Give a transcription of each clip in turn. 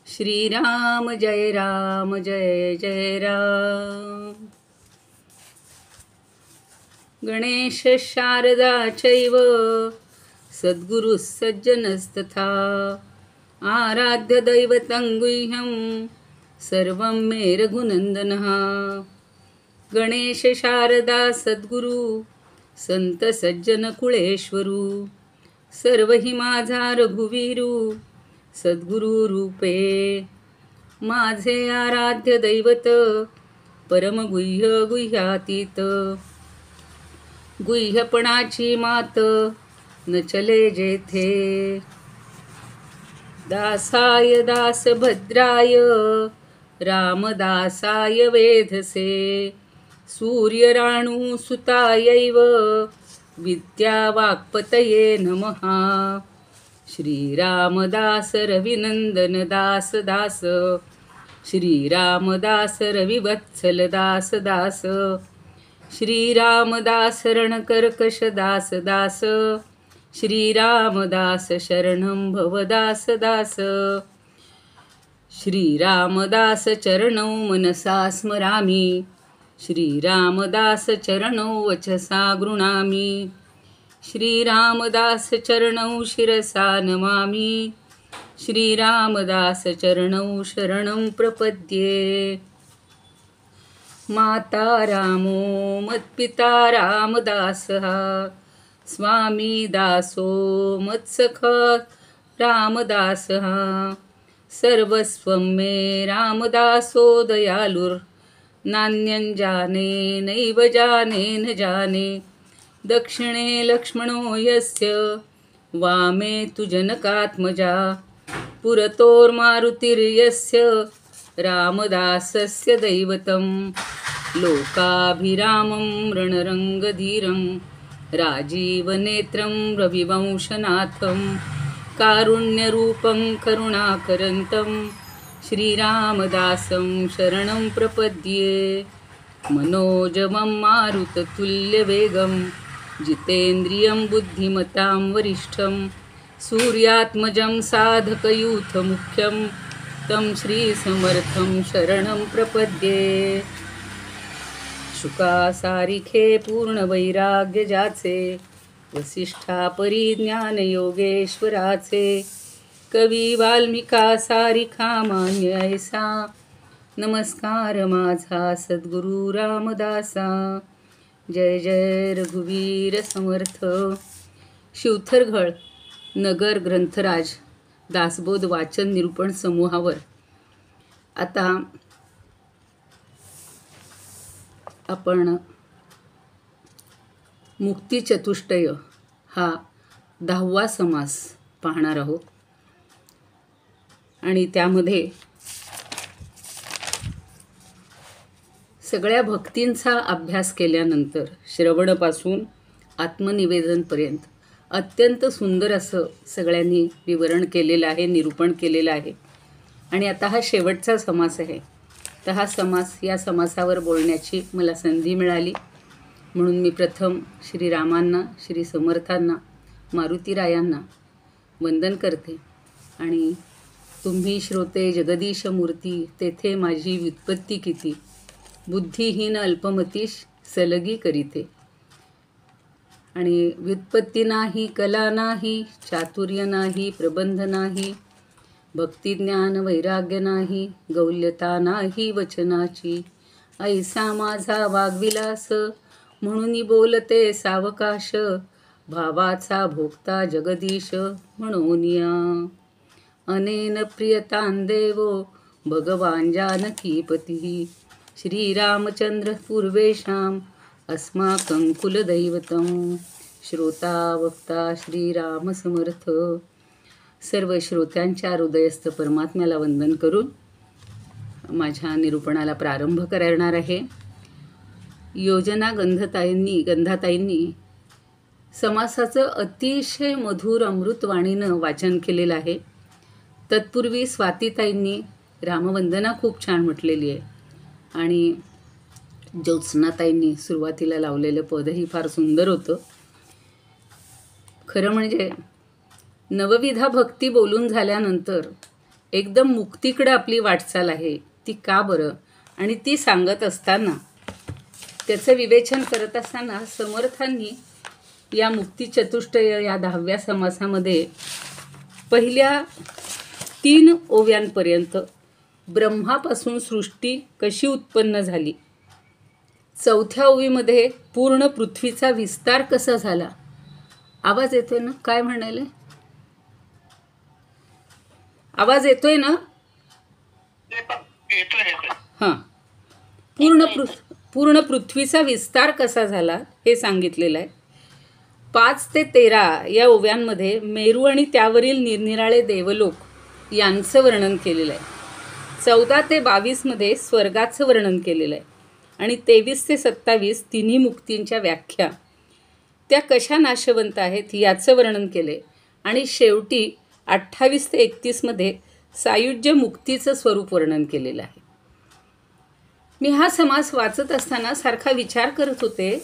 श्रीराम जय जय राम। गणेश शारदा चैव सद्गुरुः सज्जनस्तथा आराध्य दैवतं गुह्यं सर्वं मे रघुनन्दनः। गणेश शारदा सद्गुरु संत सज्जन कुळेश्वरू, सर्व ही माझा रघुवीरू सद्गुरु रूपे। माझे आराध्य दैवत परम गुह्य गुह्यातीत, गुह्यपणाची मात न चले जेथे। दासाय दास भद्राय रामदासाय वेधसे, सूर्यराणू सुतायैव विद्या वाक्पतये नमः। श्रीरामदास रविनंदन दास दास, श्रीरामदास रविवत्सल दास दास, श्रीरामदास रणकर्कश दास दास, श्रीरामदास शरणं भव दास दास। श्रीरामदास चरणौ मनसा स्मरामि, श्रीरामदास चरणौ वचसा गृणामि, श्रीरामदास चरणौ शिरसा नमामि, श्रीरामदास चरणौ शरणं प्रपद्ये। माता रामो मत्पिता रामदासः, स्वामी दासो मत्सखा रामदासः, सर्वस्वं मे रामदासो दयालुर्, नान्यं जाने नैव जाने न जाने। दक्षिणे लक्ष्मणो यस्य, वामे तु जनकात्मजा, पुरतोर्मारुतिर्यस्य रामदासस्य दैवतं। लोकाभिरामं रणरङ्गधीरं, राजीवनेत्रं रविवंशनाथं, कारुण्यरूपं करुणाकरन्तं, श्रीरामदासं शरणं प्रपद्ये। मनोजवं मारुततुल्यवेगं, जितेन्द्रियं बुद्धिमतां वरिष्ठं, सूर्यात्मजं साधकयूथमुख्यं, तं श्रीसमर्थं शरणं प्रपद्ये। शुकासारिखे पूर्णवैराग्य जाचे, वसिष्ठा परिज्ञान योगेश्वराचे, कवी वाल्मिका सारिखा मान्य ऐसा, नमस्कार माझा सद्गुरु रामदासा। जय जय रघुवीर समर्थ। शिवथरघळ नगर ग्रंथराज दासबोध वाचन निरूपण समूहावर आता आपण मुक्तिचतुष्टय हा 10वा समास पाहणार आहोत आणि त्यामध्ये सगळ्या भक्तींचा अभ्यास केल्यानंतर श्रवणापासून आत्मनिवेदनपर्यंत अत्यंत सुंदर असं सगळ्यांनी विवरण केलेलं आहे, निरूपण केलेलं आहे। आणि आता हा शेवटचा समास आहे, तर हा समास या समासावर बोलण्याची मला संधी मिळाली म्हणून मी प्रथम श्रीरामांना, श्री समर्थांना, मारुतीरायांना वंदन करते। आणि तुम्ही श्रोते जगदीश मूर्ती, तेथे माझी व्युत्पत्ती किती, बुद्धिहीन अल्पमतीश सलगी करीते। आणि व्युत्पत्ती नाही, कला नाही, चातुर्य नाही, प्रबंध नाही, भक्तिज्ञान वैराग्य नाही, गौल्यता नाही वचनाची, ऐसा माझा वाग्विलास, म्हणून बोलते सावकाश, भावाचा भोगता जगदीश म्हणूनिया। अनेन प्रियतां देवो भगवान जानकीपती, श्रीरामचंद्र पूर्वेशाम अस्माकं कुलदैवतं। श्रोता वक्ता श्रीराम समर्थ। सर्व श्रोत्यांच्या हृदयस्थ परमात्म्याला वंदन करून माझ्या निरूपणाला प्रारंभ करणार आहे। योजना गंधाताईंनी समासाचं अतिशय मधुर अमृतवाणीनं वाचन केलेलं आहे। तत्पूर्वी स्वातीताईंनी रामवंदना खूप छान म्हटलेली आहे आणि ज्योत्स्नाताईंनी सुरुवातीला लावलेलं पदही फार सुंदर होतं। खरं म्हणजे नवविधा भक्ती बोलून झाल्यानंतर एकदम मुक्तीकडे आपली वाटचाल आहे ती का बरं, आणि ती सांगत असताना त्याचं विवेचन करत असताना समर्थांनी या मुक्ती चतुष्टय या 10व्या समासामध्ये पहिल्या 3 ओव्यांपर्यंत ब्रह्मापासून सृष्टी कशी उत्पन्न झाली, 4थ्या ओवीमध्ये पूर्ण पृथ्वीचा विस्तार कसा झाला. आवाज येतोय ना? काय म्हणाले? आवाज येतोय ना? हां. पूर्ण पृथ्वीचा विस्तार कसा झाला हे सांगितलेलं आहे. 5 ते 13 या ओव्यांमध्ये मेरू आणि त्यावरील निरनिराळे देवलोक यांचं वर्णन केलेलं आहे. 14 ते 22 मध्ये स्वर्गाचं वर्णन केलेलं आहे आणि 23 ते 27 तिन्ही मुक्तींच्या व्याख्या, त्या कशा नाशवंत आहेत याचं वर्णन केले. आणि शेवटी 28 ते 31 मध्ये सायुज्य मुक्तीचं स्वरूप वर्णन केलेलं आहे. मी हा समास वाचत असताना सारखा विचार करत होते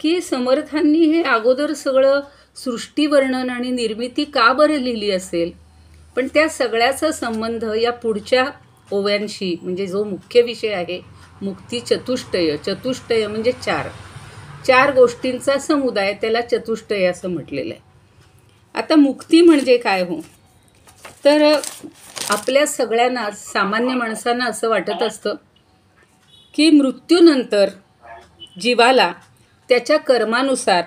की समर्थांनी हे अगोदर सगळं सृष्टी वर्णन आणि निर्मिती का बरं लिहिली असेल, पण त्या सगळ्याचा संबंध या पुढच्या ओव्यांशी, म्हणजे जो मुख्य विषय आहे मुक्ती चतुष्टय. चतुष्टय म्हणजे 4 गोष्टींचा समुदाय, त्याला चतुष्टय असं म्हटलेलं आहे. आता मुक्ती म्हणजे काय हो, तर आपल्या सगळ्यांना सामान्य माणसांना असं वाटत असतं की मृत्यूनंतर जीवाला त्याच्या कर्मानुसार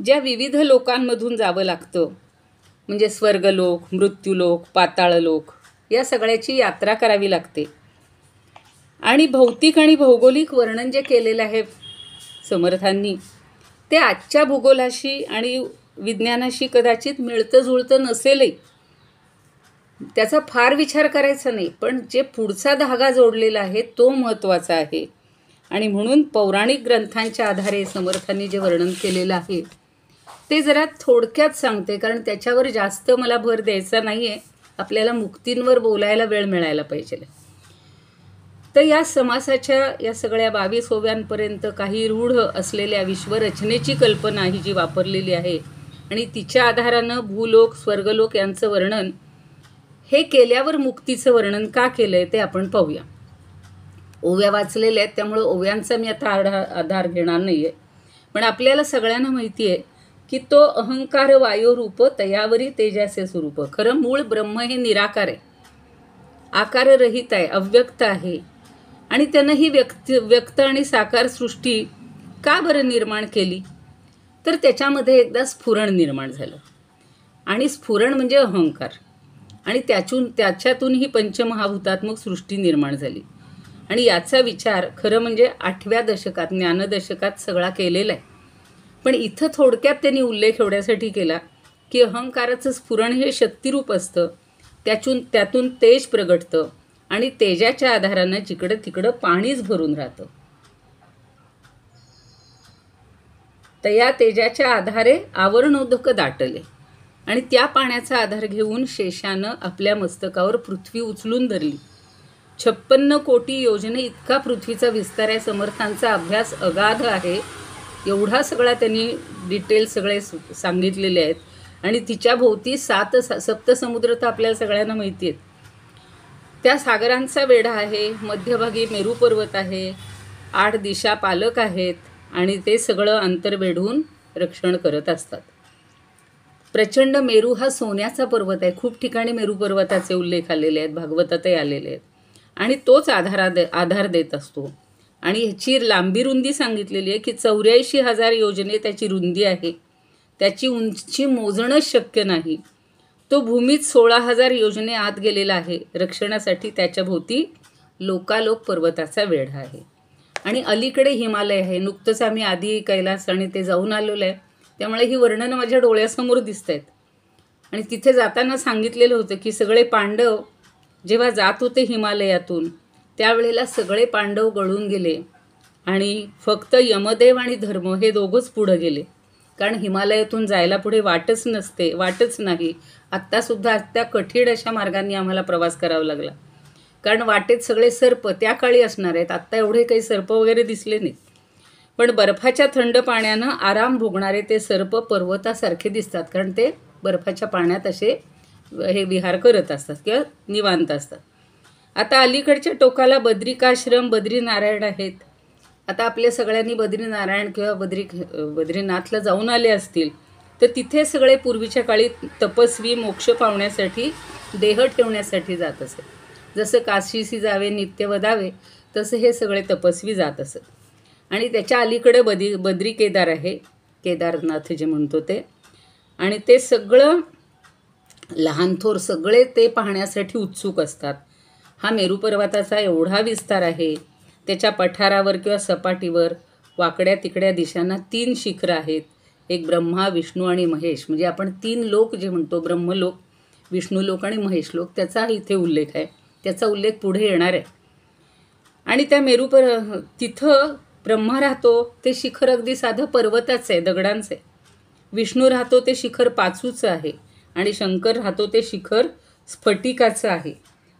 ज्या विविध लोकांमधून जावं लागतं, म्हणजे स्वर्गलोक, मृत्यूलोक, पाताळलोक, या सगळ्याची यात्रा करावी लागते. आणि भौतिक आणि भौगोलिक वर्णन जे केलेलं आहे समर्थांनी, ते आजच्या भूगोलाशी आणि विज्ञानाशी कदाचित मिळतं जुळतं नसेलही, त्याचा फार विचार करायचा नाही, पण जे पुढचा धागा जोडलेला आहे तो महत्त्वाचा आहे. आणि म्हणून पौराणिक ग्रंथांच्या आधारे समर्थांनी जे वर्णन केलेलं आहे ते जरा थोडक्यात सांगते, कारण त्याच्यावर जास्त मला भर द्यायचा नाही आहे. आपल्याला मुक्तींवर बोलायला वेळ मिळायला पाहिजे. तर या समासाच्या या सगळ्या 22 ओव्यांपर्यंत काही रूढ असलेल्या विश्वरचनेची कल्पना ही जी वापरलेली आहे आणि तिच्या आधारानं भूलोक, स्वर्गलोक यांचं वर्णन हे केल्यावर मुक्तीचं वर्णन का केलं आहे ते आपण पाहूया. ओव्या वाचलेल्या आहेत त्यामुळं ओव्यांचा मी आता आधार घेणार नाही आहे, पण आपल्याला सगळ्यांना माहिती आहे की तो अहंकार वायुरूप तयावरी तेजाचे स्वरूप. खरं मूळ ब्रह्म हे निराकार आहे, आकाररहित आहे, अव्यक्त आहे. आणि त्यानं ही व्यक्त आणि साकार सृष्टी का बरं निर्माण केली, तर त्याच्यामध्ये एकदा स्फुरण निर्माण झालं. आणि स्फुरण म्हणजे अहंकार, आणि त्याच्यातून ही पंचमहाभूतात्मक सृष्टी निर्माण झाली. आणि याचा विचार खरं म्हणजे 8व्या दशकात, ज्ञानदशकात सगळा केलेला आहे. पण इथं थोडक्यात त्यांनी उल्लेख एवढ्यासाठी केला की अहंकाराचं स्फुरण हे शक्तिरूप असतं, त्यातून तेज प्रगटतं आणि तेजाच्या आधारानं जिकडं तिकडं पाणीच भरून राहतं. तर या तेजाच्या आधारे आवरणोदक दाटले आणि त्या पाण्याचा आधार घेऊन शेषानं आपल्या मस्तकावर पृथ्वी उचलून धरली. 56 कोटी योजने इतका पृथ्वीचा विस्तार आहे. समर्थांचा अभ्यास अगाध आहे, एवढा सगळा त्यांनी डिटेल सगळे सांगितलेले आहेत. आणि तिच्या भोवती 7 सप्तसमुद्र तर आपल्याला सगळ्यांना माहिती आहेत. त्या सागरांचा वेढा आहे, मध्यभागी मेरू पर्वत आहे, 8 दिशा पालक आहेत आणि ते सगळं अंतर वेढून रक्षण करत असतात. प्रचंड मेरू हा सोन्याचा पर्वत आहे. खूप ठिकाणी मेरू पर्वताचे उल्लेख आलेले आहेत, भागवतातही आलेले आहेत. आणि तोच आधार देत असतो. आणि ह्याची लांबी रुंदी सांगितलेली आहे की 84,000 योजने त्याची रुंदी आहे. त्याची उंची मोजणंच शक्य नाही. तो भूमीत 16,000 योजने आत गेलेला आहे. रक्षणासाठी त्याच्या भोवती लोकालोक पर्वताचा वेढा आहे. आणि अलीकडे हिमालय आहे. नुकतंच आम्ही आधी कैलास आणि ते जाऊन आलेलो आहे, त्यामुळे ही वर्णनं माझ्या डोळ्यासमोर दिसत आहेत. आणि तिथे जाताना सांगितलेलं होतं की सगळे पांडव जेव्हा जात होते हिमालयातून, त्यावेळेला सगळे पांडव गळून गेले आणि फक्त यमदेव आणि धर्म हे दोघंच पुढं गेले. कारण हिमालयातून जायला पुढे वाटच नाही. आत्तासुद्धा त्या कठीण अशा मार्गांनी आम्हाला प्रवास करावा लागला, कारण वाटेत सगळे सर्प त्या काळी असणार आहेत. आत्ता एवढे काही सर्प वगैरे दिसले नाहीत, पण बर्फाच्या थंड पाण्यानं आराम भोगणारे ते सर्प पर्वतासारखे दिसतात, कारण ते बर्फाच्या पाण्यात असे हे विहार करत असतात किंवा निवांत असतात. आता अलीकडच्या टोकाला बद्रिकाश्रम, बद्रीनारायण आहेत. आता आपल्या सगळ्यांनी बद्रीनारायण किंवा बद्रीनाथला जाऊन आले असतील, तर तिथे सगळे पूर्वीच्या काळी तपस्वी मोक्ष पावण्यासाठी देह ठेवण्यासाठी जात असत. जसं काशीसी जावे नित्य वदावे, तसं हे सगळे तपस्वी जात असत. आणि त्याच्या अलीकडे बद्री केदार आहे, केदारनाथ जे म्हणतो ते. आणि ते सगळं लहान थोर सगळे ते पाहण्यासाठी उत्सुक असतात. हा मेरू पर्वताचा एवढा विस्तार आहे. त्याच्या पठारावर किंवा सपाटीवर वाकड्या तिकड्या दिशांना 3 शिखरं आहेत. एक ब्रह्मा, विष्णू आणि महेश, म्हणजे आपण 3 लोक जे म्हणतो, ब्रह्मलोक, विष्णुलोक आणि महेशलोक, त्याचा इथे उल्लेख आहे. त्याचा उल्लेख पुढे येणार आहे. आणि त्या तिथं ब्रह्मा राहतो ते शिखर अगदी साधं पर्वताचं आहे, दगडांचं आहे. विष्णू राहतो ते शिखर पाचूचं आहे. आणि शंकर राहतो ते शिखर स्फटिकाचं आहे.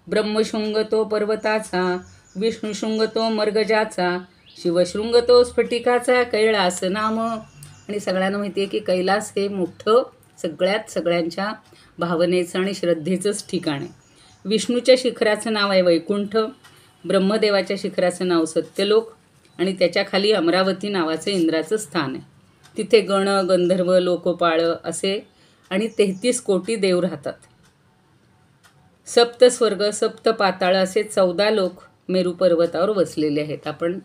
ब्रह्मशृंग तो पर्वताचा, विष्णुशृंग तो मर्गजाचा, शिवशृंग तो स्फटिकाचा, कैलास नाम. आणि सगळ्यांना माहिती आहे की कैलास हे मोठं सगळ्यांच्या भावनेचं आणि श्रद्धेचंच ठिकाण आहे. विष्णूच्या शिखराचं नाव आहे वैकुंठ, ब्रह्मदेवाच्या शिखराचं नाव सत्यलोक आणि त्याच्या खाली अमरावती नावाचं इंद्राचं स्थान आहे. तिथे गण, गंधर्व, लोकपाळ असे आणि 33 कोटी देव राहतात. सप्त स्वर्ग, सप्त पाताळ असे 14 लोक मेरू पर्वतावर वसलेले आहेत. आपण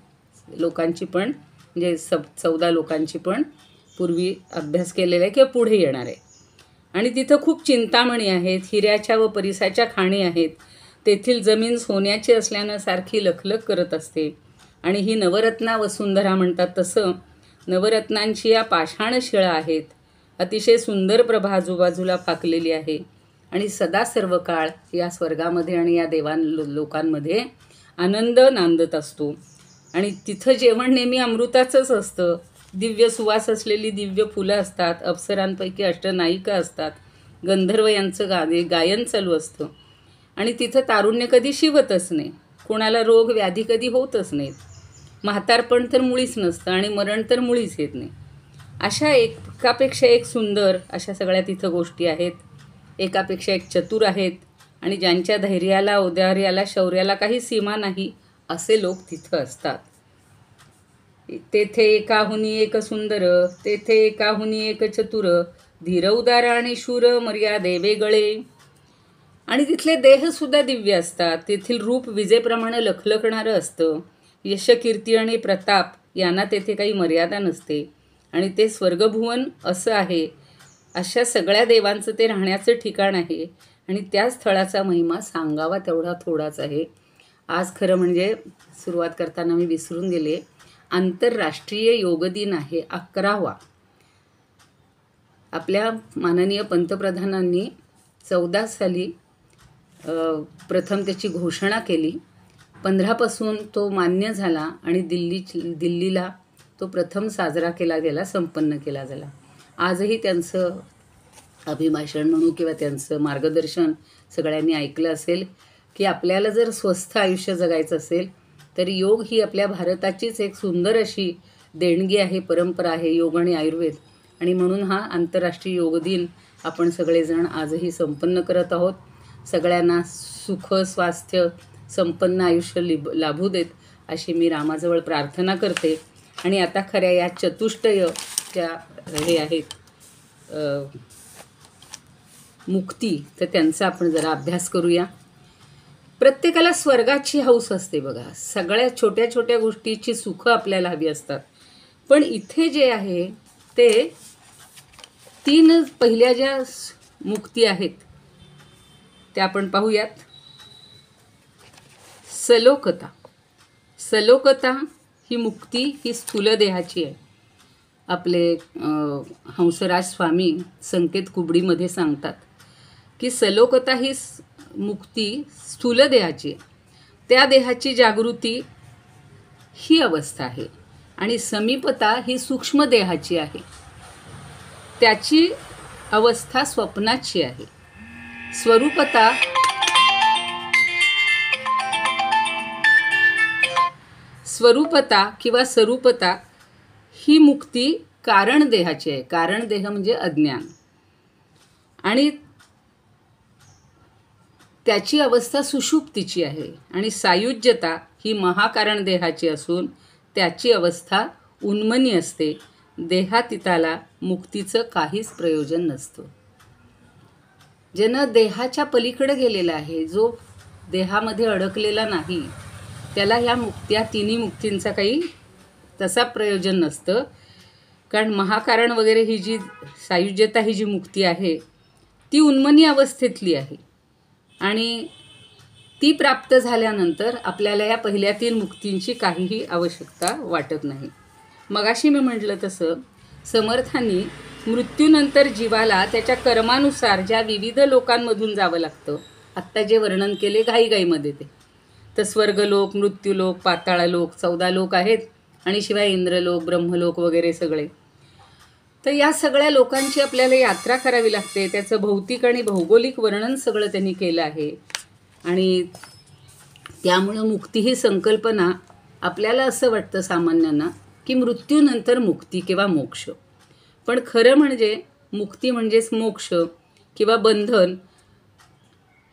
लोकांची पण म्हणजे 14 लोकांची पण पूर्वी अभ्यास केलेला आहे किंवा पुढे येणार आहे. आणि तिथं खूप चिंतामणी आहेत, हिऱ्याच्या व परिसाच्या खाणी आहेत. तेथील जमीन सोन्याची असल्यानं सारखी लखलख करत असते. आणि ही नवरत्ना वसुंधरा म्हणतात तसं नवरत्नांची या पाषाण शिळा आहेत. अतिशय सुंदर प्रभा आजूबाजूला फाकलेली आहे. आणि सदा सर्व काळ या स्वर्गामध्ये आणि या लोकांमध्ये आनंद नांदत असतो. आणि तिथं जेवण नेहमी अमृताचंच असतं. दिव्य सुवास असलेली दिव्य फुलं असतात, अप्सरांपैकी अष्टनायिका असतात, गंधर्व यांचं गायन चालू असतं. आणि तिथं तारुण्य कधी शिवतच नाही, कोणाला रोग व्याधी कधी होतच नाहीत, म्हातारपण तर मुळीच नसतं आणि मरण तर मुळीच येत नाही. अशा एकापेक्षा एक सुंदर अशा सगळ्या तिथं गोष्टी आहेत. एकापेक्षा एक चतुर आहेत. आणि ज्यांच्या धैर्याला, औदार्याला, शौर्याला काही सीमा नाही असे लोक तिथं असतात. तेथे एकाहुनी एक सुंदर, तेथे एकाहुनी एक चतुर, धीर उदार आणि शूर, मर्यादे वेगळे. आणि तिथले देहसुद्धा दिव्य असतात. तेथील रूप विजेप्रमाणे लखलखणारं असतं. यश, कीर्ती आणि प्रताप यांना तेथे काही मर्यादा नसते. आणि ते स्वर्गभुवन असं आहे. अशा सगळ्या देवांचं ते राहण्याचं ठिकाण आहे. आणि त्या स्थळाचा महिमा सांगावा तेवढा थोडाच आहे. आज खरं म्हणजे सुरुवात करताना मी विसरून गेले, आंतरराष्ट्रीय योग दिन आहे 11वा. आपल्या माननीय पंतप्रधानांनी 14 साली प्रथम त्याची घोषणा केली. 15पासून तो मान्य झाला आणि दिल्लीला तो प्रथम साजरा केला गेला, संपन्न केला गेला. आजही त्यांचं अभिभाषण म्हणू किंवा त्यांचं मार्गदर्शन सगळ्यांनी ऐकलं असेल की आपल्याला जर स्वस्थ आयुष्य जगायचं असेल तर योग ही आपल्या भारताचीच एक सुंदर अशी देणगी आहे, परंपरा आहे, योग आणि आयुर्वेद. आणि म्हणून हा आंतरराष्ट्रीय योग दिन आपण सगळेजण आजही संपन्न करत आहोत. सगळ्यांना सुख, स्वास्थ्य, संपन्न आयुष्य लाभू देत अशी मी रामाजवळ प्रार्थना करते. आणि आता खऱ्या या चतुष्टय ज्या हे आहेत मुक्ती, तर त्यांचा आपण जरा अभ्यास करूया. प्रत्येकाला स्वर्गाची हौस असते बघा. सगळ्या छोट्या छोट्या गोष्टीची सुखं आपल्याला हवी असतात. पण इथे जे आहे ते 3 पहिल्या ज्या मुक्ती आहेत त्या आपण पाहूयात. सलोकता. सलोकता ही मुक्ती ही स्थूल देहाची आहे. आपले हंसराज स्वामी संकेत कुबडीमध्ये सांगतात की सलोकता ही मुक्ती स्थूल देहाची आहे. त्या देहाची जागृती ही अवस्था आहे. आणि समीपता ही सूक्ष्म देहाची आहे. त्याची अवस्था स्वप्नाची आहे. स्वरूपता किंवा स्वरूपता ही मुक्ती कारण देहाची आहे. कारण देह म्हणजे अज्ञान. आणि त्याची अवस्था सुषुप्तीची आहे आणि सायुज्यता ही महाकारण देहाची असून त्याची अवस्था उन्मनी असते. देहातीताला मुक्तीचं काहीच प्रयोजन नसतं. ज्यानं देहाच्या पलीकडे गेलेला आहे, जो देहामध्ये अडकलेला नाही, त्याला ह्या तिन्ही मुक्तींचा काही तसा प्रयोजन नसतं. कारण महाकारण वगैरे ही जी सायुज्यता ही जी मुक्ती आहे ती उन्मनी अवस्थेतली आहे आणि ती प्राप्त झाल्यानंतर आपल्याला या पहिल्या 3 मुक्तींची काहीही आवश्यकता वाटत नाही. मगाशी मी म्हटलं तसं समर्थांनी मृत्यूनंतर जीवाला त्याच्या कर्मानुसार ज्या विविध लोकांमधून जावं लागतं, आत्ता जे वर्णन केले घाईघाईमध्ये ते, तर स्वर्गलोक, मृत्यूलोक, पाताळलोक 14 लोक आहेत आणि शिवाय इंद्रलोक, ब्रह्मलोक वगैरे सगळे. तर या सगळ्या लोकांची आपल्याला यात्रा करावी लागते. त्याचं भौतिक आणि भौगोलिक वर्णन सगळं त्यांनी केलं आहे आणि त्यामुळं मुक्ती ही संकल्पना आपल्याला असं वाटतं सामान्यांना की मृत्यूनंतर मुक्ती किंवा मोक्ष. पण खरं म्हणजे मुक्ती म्हणजेच मोक्ष किंवा बंधन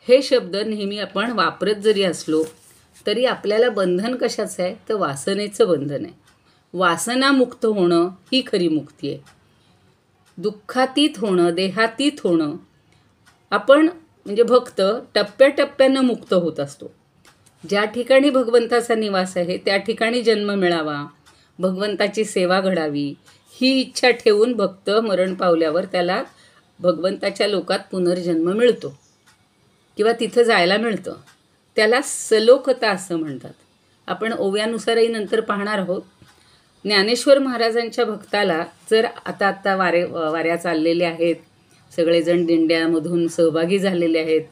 हे शब्द नेहमी आपण वापरत जरी असलो तरी आपल्याला बंधन कशाचं आहे तर वासनेचं बंधन आहे. वासनामुक्त होणं ही खरी मुक्ती आहे. दुःखातीत होणं, देहातीत होणं. आपण म्हणजे भक्त टप्प्याटप्प्यानं मुक्त होत असतो. ज्या ठिकाणी भगवंताचा निवास आहे त्या ठिकाणी जन्म मिळावा, भगवंताची सेवा घडावी ही इच्छा ठेवून भक्त मरण पावल्यावर त्याला भगवंताच्या लोकात पुनर्जन्म मिळतो किंवा तिथं जायला मिळतं. त्याला सलोकता असं म्हणतात. आपण ओव्यानुसारही नंतर पाहणार आहोत. ज्ञानेश्वर महाराजांच्या भक्ताला जर आता वाऱ्या चाललेल्या आहेत, सगळेजण दिंड्यामधून सहभागी झालेले आहेत,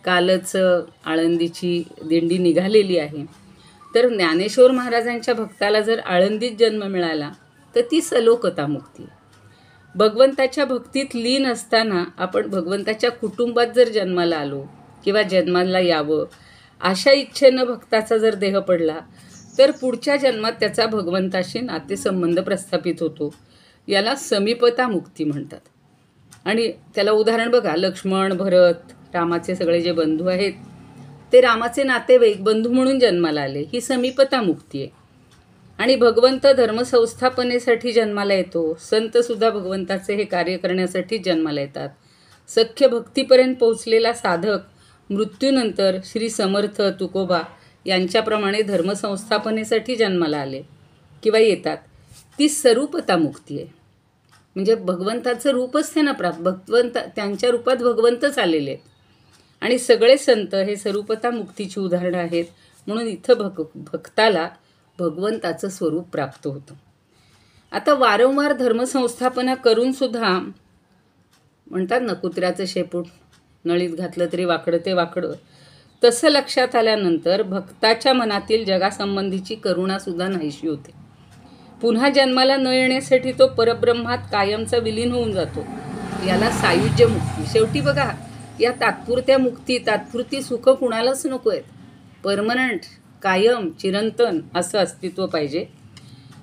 कालच आळंदीची दिंडी निघालेली आहे, तर ज्ञानेश्वर महाराजांच्या भक्ताला जर आळंदीत जन्म मिळाला तर ती सलोकता मुक्ती. भगवंताच्या भक्तीत लीन असताना आपण भगवंताच्या कुटुंबात जर जन्माला आलो किंवा जन्माला यावं अशा इच्छेनं भक्ताचा जर देह पडला तर पुढच्या जन्मात त्याचा भगवंताशी नातेसंबंध प्रस्थापित होतो. याला समीपता मुक्ती म्हणतात. आणि त्याला उदाहरण बघा, लक्ष्मण, भरत, रामाचे सगळे जे बंधू आहेत ते रामाचे नातेवाईक बंधू म्हणून जन्माला आले, ही समीपता मुक्ती आहे. आणि भगवंत धर्मसंस्थापनेसाठी जन्माला येतो. संतसुद्धा भगवंताचे हे कार्य करण्यासाठी जन्माला येतात. सख्य भक्तीपर्यंत पोहोचलेला साधक मृत्यूनंतर श्री समर्थ तुकोबा यांच्याप्रमाणे धर्मसंस्थापनेसाठी जन्माला आले किंवा येतात. ती स्वरूपता मुक्ती आहे. म्हणजे भगवंताचं रूपच त्यांना प्राप्त, भगवंत त्यांच्या रूपात भगवंतच आलेले आहेत. आणि सगळे संत हे स्वरूपता मुक्तीची उदाहरणं आहेत. म्हणून इथं भक्ताला भगवंताचं स्वरूप प्राप्त होतं. आता वारंवार धर्मसंस्थापना करूनसुद्धा म्हणतात ना, कुत्र्याचं शेपूट नळीत घातलं तरी वाकडं ते वाकडं, तसं लक्षात आल्यानंतर भक्ताच्या मनातील जगासंबंधीची करुणासुद्धा नाहीशी होते. पुन्हा जन्माला न येण्यासाठी तो परब्रह्मात कायमचा विलीन होऊन जातो. याला सायुज्य मुक्ती. शेवटी बघा, या तात्पुरत्या मुक्ती, तात्पुरती सुख कुणालाच नको आहेत. परमनंट, कायम, चिरंतन असं अस्तित्व पाहिजे.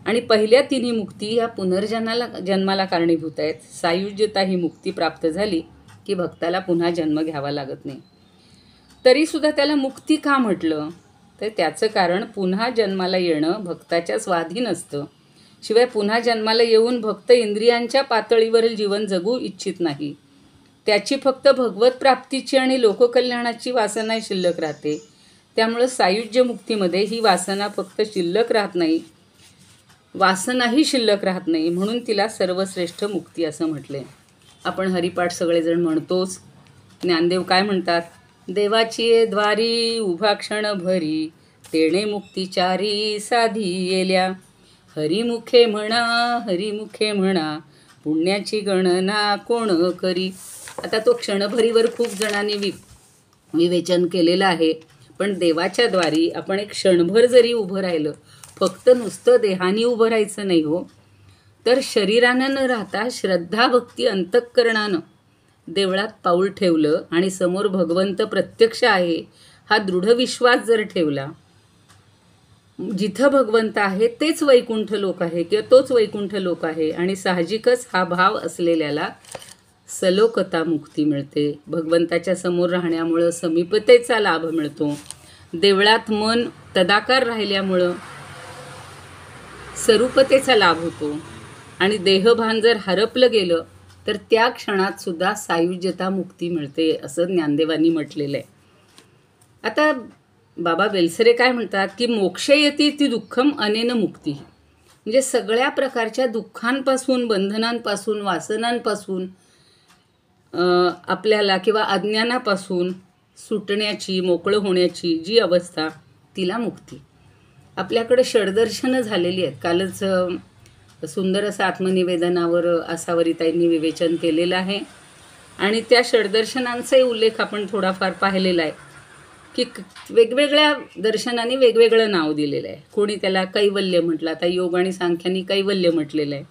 आणि पहिल्या 3 मुक्ती ह्या जन्माला कारणीभूत आहेत. सायुज्यता ही मुक्ती प्राप्त झाली की भक्ताला पुन्हा जन्म घ्यावा लागत नाही. तरीसुद्धा त्याला मुक्ती का म्हटलं तर त्याचं कारण पुन्हा जन्माला येणं भक्ताच्या स्वाधीन असतं. शिवाय पुन्हा जन्माला येऊन भक्त इंद्रियांच्या पातळीवरील जीवन जगू इच्छित नाही. त्याची फक्त भगवत प्राप्तीची आणि लोककल्याणाची वासना शिल्लक राहते. त्यामुळं सायुज्य मुक्तीमध्ये ही वासना फक्त शिल्लक राहत नाही, वासनाही शिल्लक राहत नाही. म्हणून तिला सर्वश्रेष्ठ मुक्ती असं म्हटले. आपण हरिपाठ सगळेजण म्हणतोच. ज्ञानदेव काय म्हणतात? देवाची द्वारी उभा क्षण भरी, तेणे मुक्तिचारी साधी येल्या. हरिमुखे म्हणा, पुण्याची गणना कोण करी. आता तो क्षणभरीवर खूप जणांनी विवेचन केलेलं आहे. पण देवाच्या द्वारी आपण एक क्षणभर जरी उभं राहिलं, फक्त नुसतं देहाने उभं राहायचं नाही हो, तर शरीरानं न राहता श्रद्धा भक्ती अंतःकरणानं देवळात पाऊल ठेवलं आणि समोर भगवंत प्रत्यक्ष आहे हा दृढ विश्वास जर ठेवला, जिथं भगवंत आहे तेच वैकुंठ लोक आहे किंवा तोच वैकुंठ लोक आहे आणि साहजिकच हा भाव असलेल्याला सलोकता मुक्ती मिळते. भगवंताच्या समोर राहण्यामुळं समीपतेचा लाभ मिळतो. देवळात मन तदाकार राहिल्यामुळं सरूपतेचा लाभ होतो. आणि देहभान जर हरपलं गेलं तर त्या क्षणात सुद्धा सायुज्यता मुक्ती मिळते, असं ज्ञानदेवांनी म्हटलेलं आहे. आता बाबा बेलसरे काय म्हणतात की मोक्षयती ती दुःखम अनेन मुक्ती, म्हणजे सगळ्या प्रकारच्या दुःखांपासून, बंधनांपासून, वासनांपासून आपल्याला किंवा अज्ञानापासून सुटण्याची, मोकळं होण्याची जी अवस्था, तिला मुक्ती. आपल्याकडे षडदर्शनं झालेली आहेत. कालच सुंदर असं आत्मनिवेदनावर आसावरीताईंनी विवेचन केलेलं आहे आणि त्या षडदर्शनांचाही उल्लेख आपण थोडाफार पाहिलेला आहे की वेगवेगळ्या दर्शनांनी वेगवेगळं नाव दिलेलं आहे. कोणी त्याला कैवल्य म्हटलं, आता योग आणि सांख्यांनी कैवल्य म्हटलेलं आहे.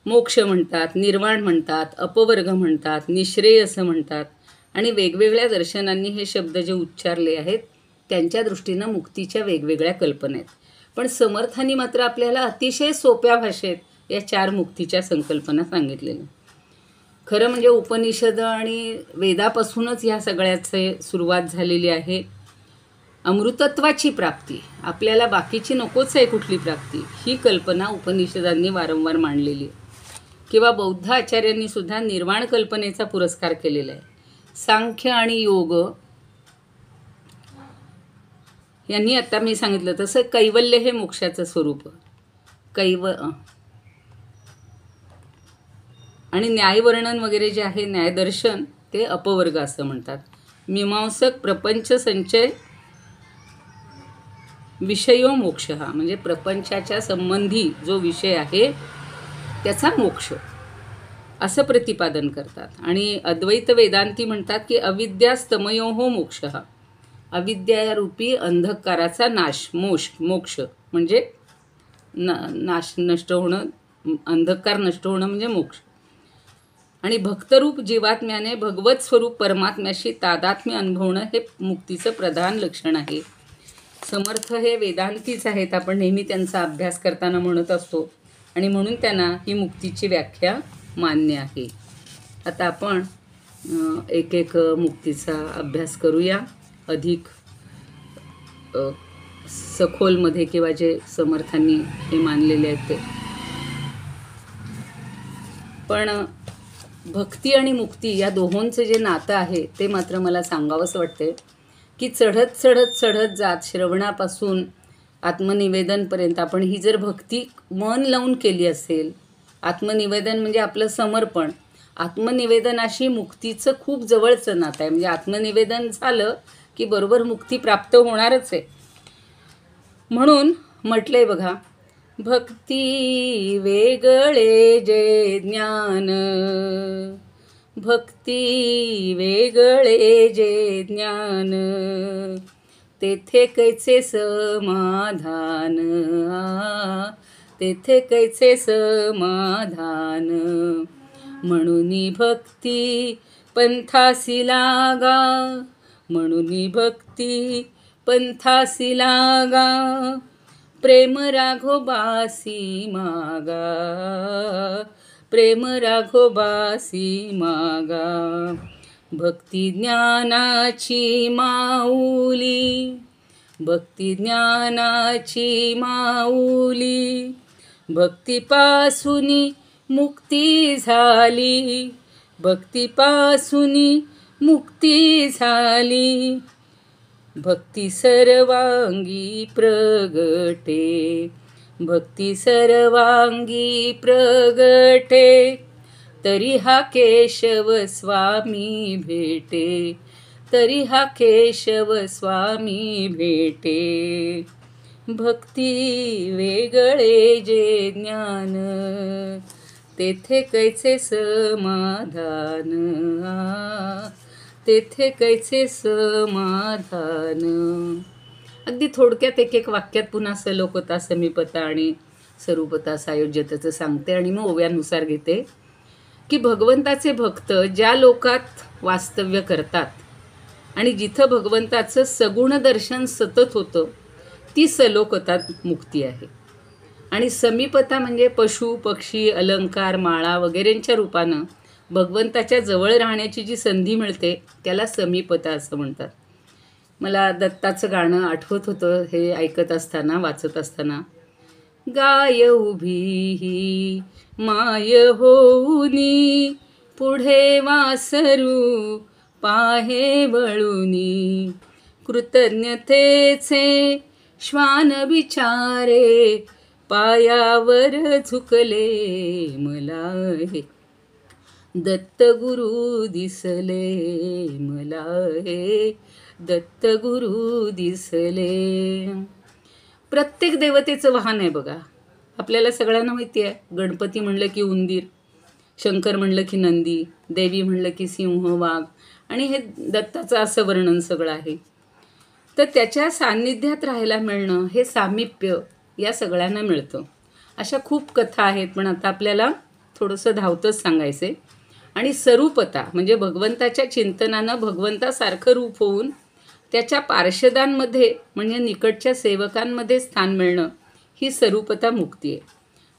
मोक्ष म्हणतात, निर्वाण म्हणतात, अपवर्ग म्हणतात, निःश्रेय असं म्हणतात. आणि वेगवेगळ्या दर्शनांनी हे शब्द जे उच्चारले आहेत त्यांच्या दृष्टीनं मुक्तीच्या वेगवेगळ्या कल्पना आहेत. पण समर्थांनी मात्र आपल्याला अतिशय सोप्या भाषेत या 4 मुक्तीच्या संकल्पना सांगितलेल्या. खरं म्हणजे उपनिषद आणि वेदापासूनच ह्या सगळ्याचे सुरुवात झालेली आहे. अमृतत्वाची प्राप्ती, आपल्याला बाकीची नकोच आहे कुठली प्राप्ती, ही कल्पना उपनिषदांनी वारंवार मांडलेली आहे. किंवा बौद्ध आचार्यांनी सुद्धा निर्वाण कल्पनेचा पुरस्कार केलेला आहे. सांख्य आणि योग यांनी आता मी सांगितलं तसं कैवल्य हे मोक्षाचं स्वरूप, आणि न्यायवर्णन वगैरे जे आहे, न्यायदर्शन, ते अपवर्ग असं म्हणतात. मीमांसक प्रपंच संचय विषयो मोक्ष, हा म्हणजे प्रपंचाच्या संबंधी जो विषय आहे त्याचा मोक्ष असं प्रतिपादन करतात. आणि अद्वैत वेदांती म्हणतात की अविद्यास्तमयोः मोक्षः, अविद्यारूपी अंधकाराचा नाश, मोक्ष म्हणजे नाश, नष्ट होणं, अंधकार नष्ट होणं म्हणजे मोक्ष. आणि भक्तरूप जीवात्म्याने भगवत स्वरूप परमात्म्याशी तादात्म्य अनुभवणं हे मुक्तीचं प्रधान लक्षण आहे. समर्थ हे वेदांतीच आहेत, आपण नेहमी त्यांचा अभ्यास करताना म्हणत असतो आणि म्हणून त्यांना ही मुक्तीची व्याख्या मान्य आहे. आता आपण एक एक मुक्तीचा अभ्यास करूया अधिक सखोलमध्ये, किंवा जे समर्थांनी हे मानलेले आहेत ते. पण भक्ती आणि मुक्ती या दोहोंचं जे नातं आहे ते मात्र मला सांगावंसं वाटते की चढत चढत चढत जात श्रवणापासून आत्मनिवेदनपर्यंत आपण ही जर भक्ती मन लावून केली असेल, आत्मनिवेदन म्हणजे आपलं समर्पण, आत्मनिवेदनाशी मुक्तीचं खूप जवळचं नातं आहे. म्हणजे आत्मनिवेदन झालं की बरोबर मुक्ती प्राप्त होणारच आहे. म्हणून म्हटलंय बघा, भक्ती वेगळे जे ज्ञान, भक्ती वेगळे जे ज्ञान, तेथे कैचे समाधान, तेथे कैचे समाधान. म्हणून भक्ती पंथासी लागा, म्हणून भक्ती पंथासी लागा, प्रेम राघोबासी मागा, प्रेम राघोबासी मागा. भक्ती ज्ञानाची माऊली, भक्ती ज्ञानाची माऊली, भक्तीपासूनी मुक्ती झाली, भक्तीपासूनी मुक्ती झाली. भक्ती सर्वांगी प्रगटे, भक्ती सर्वांगी प्रगटे, तरी हा केशव स्वामी भेटे, तरी हा केशव स्वामी भेटे. भक्ती वेगळे जे ज्ञान, तेथे कैचे समाधान, तेथे कैचे समाधान. अगदी थोडक्यात एक एक वाक्यात पुन्हा सलोकता, समीपता आणि स्वरूपता, सायुज्यतेचं सांगते आणि मग ओव्यानुसार घेते की भगवंताचे भक्त ज्या लोकात वास्तव्य करतात आणि जिथं भगवंताचं सगुण दर्शन सतत होतं ती सलोकता मुक्ती आहे. आणि समीपता म्हणजे पशु, पक्षी, अलंकार, माळा वगैरेंच्या रूपानं भगवंताच्या जवळ राहण्याची जी संधी मिळते त्याला समीपता असं म्हणतात. मला दत्ताचं गाणं आठवत होतं हे ऐकत असताना, वाचत असताना. गाय उभी ही माय होऊनी, पुढे वासरू पाहे वळुनी, कृतज्ञतेचे श्वान विचारे, पायावर झुकले मला हे, दत्तगुरु दिसले मला हे, दत्तगुरु दिसले. प्रत्येक देवतेचं वाहन आहे बघा. आपल्याला सगळ्यांना माहिती आहे, गणपती म्हणलं की उंदीर, शंकर म्हणलं की नंदी, देवी म्हणलं की सिंह, वाघ, आणि हे दत्ताचं असं वर्णन सगळं आहे. तर त्याच्या सान्निध्यात राहायला मिळणं हे सामिप्य या सगळ्यांना मिळतं. अशा खूप कथा आहेत, पण आता आपल्याला थोडंसं धावतंच सांगायचं आहे. आणि सरूपता म्हणजे भगवंताच्या चिंतनानं भगवंतासारखं रूप होऊन त्याच्या पार्षदांमध्ये म्हणजे निकटच्या सेवकांमध्ये स्थान मिळणं ही सरूपता मुक्ती आहे.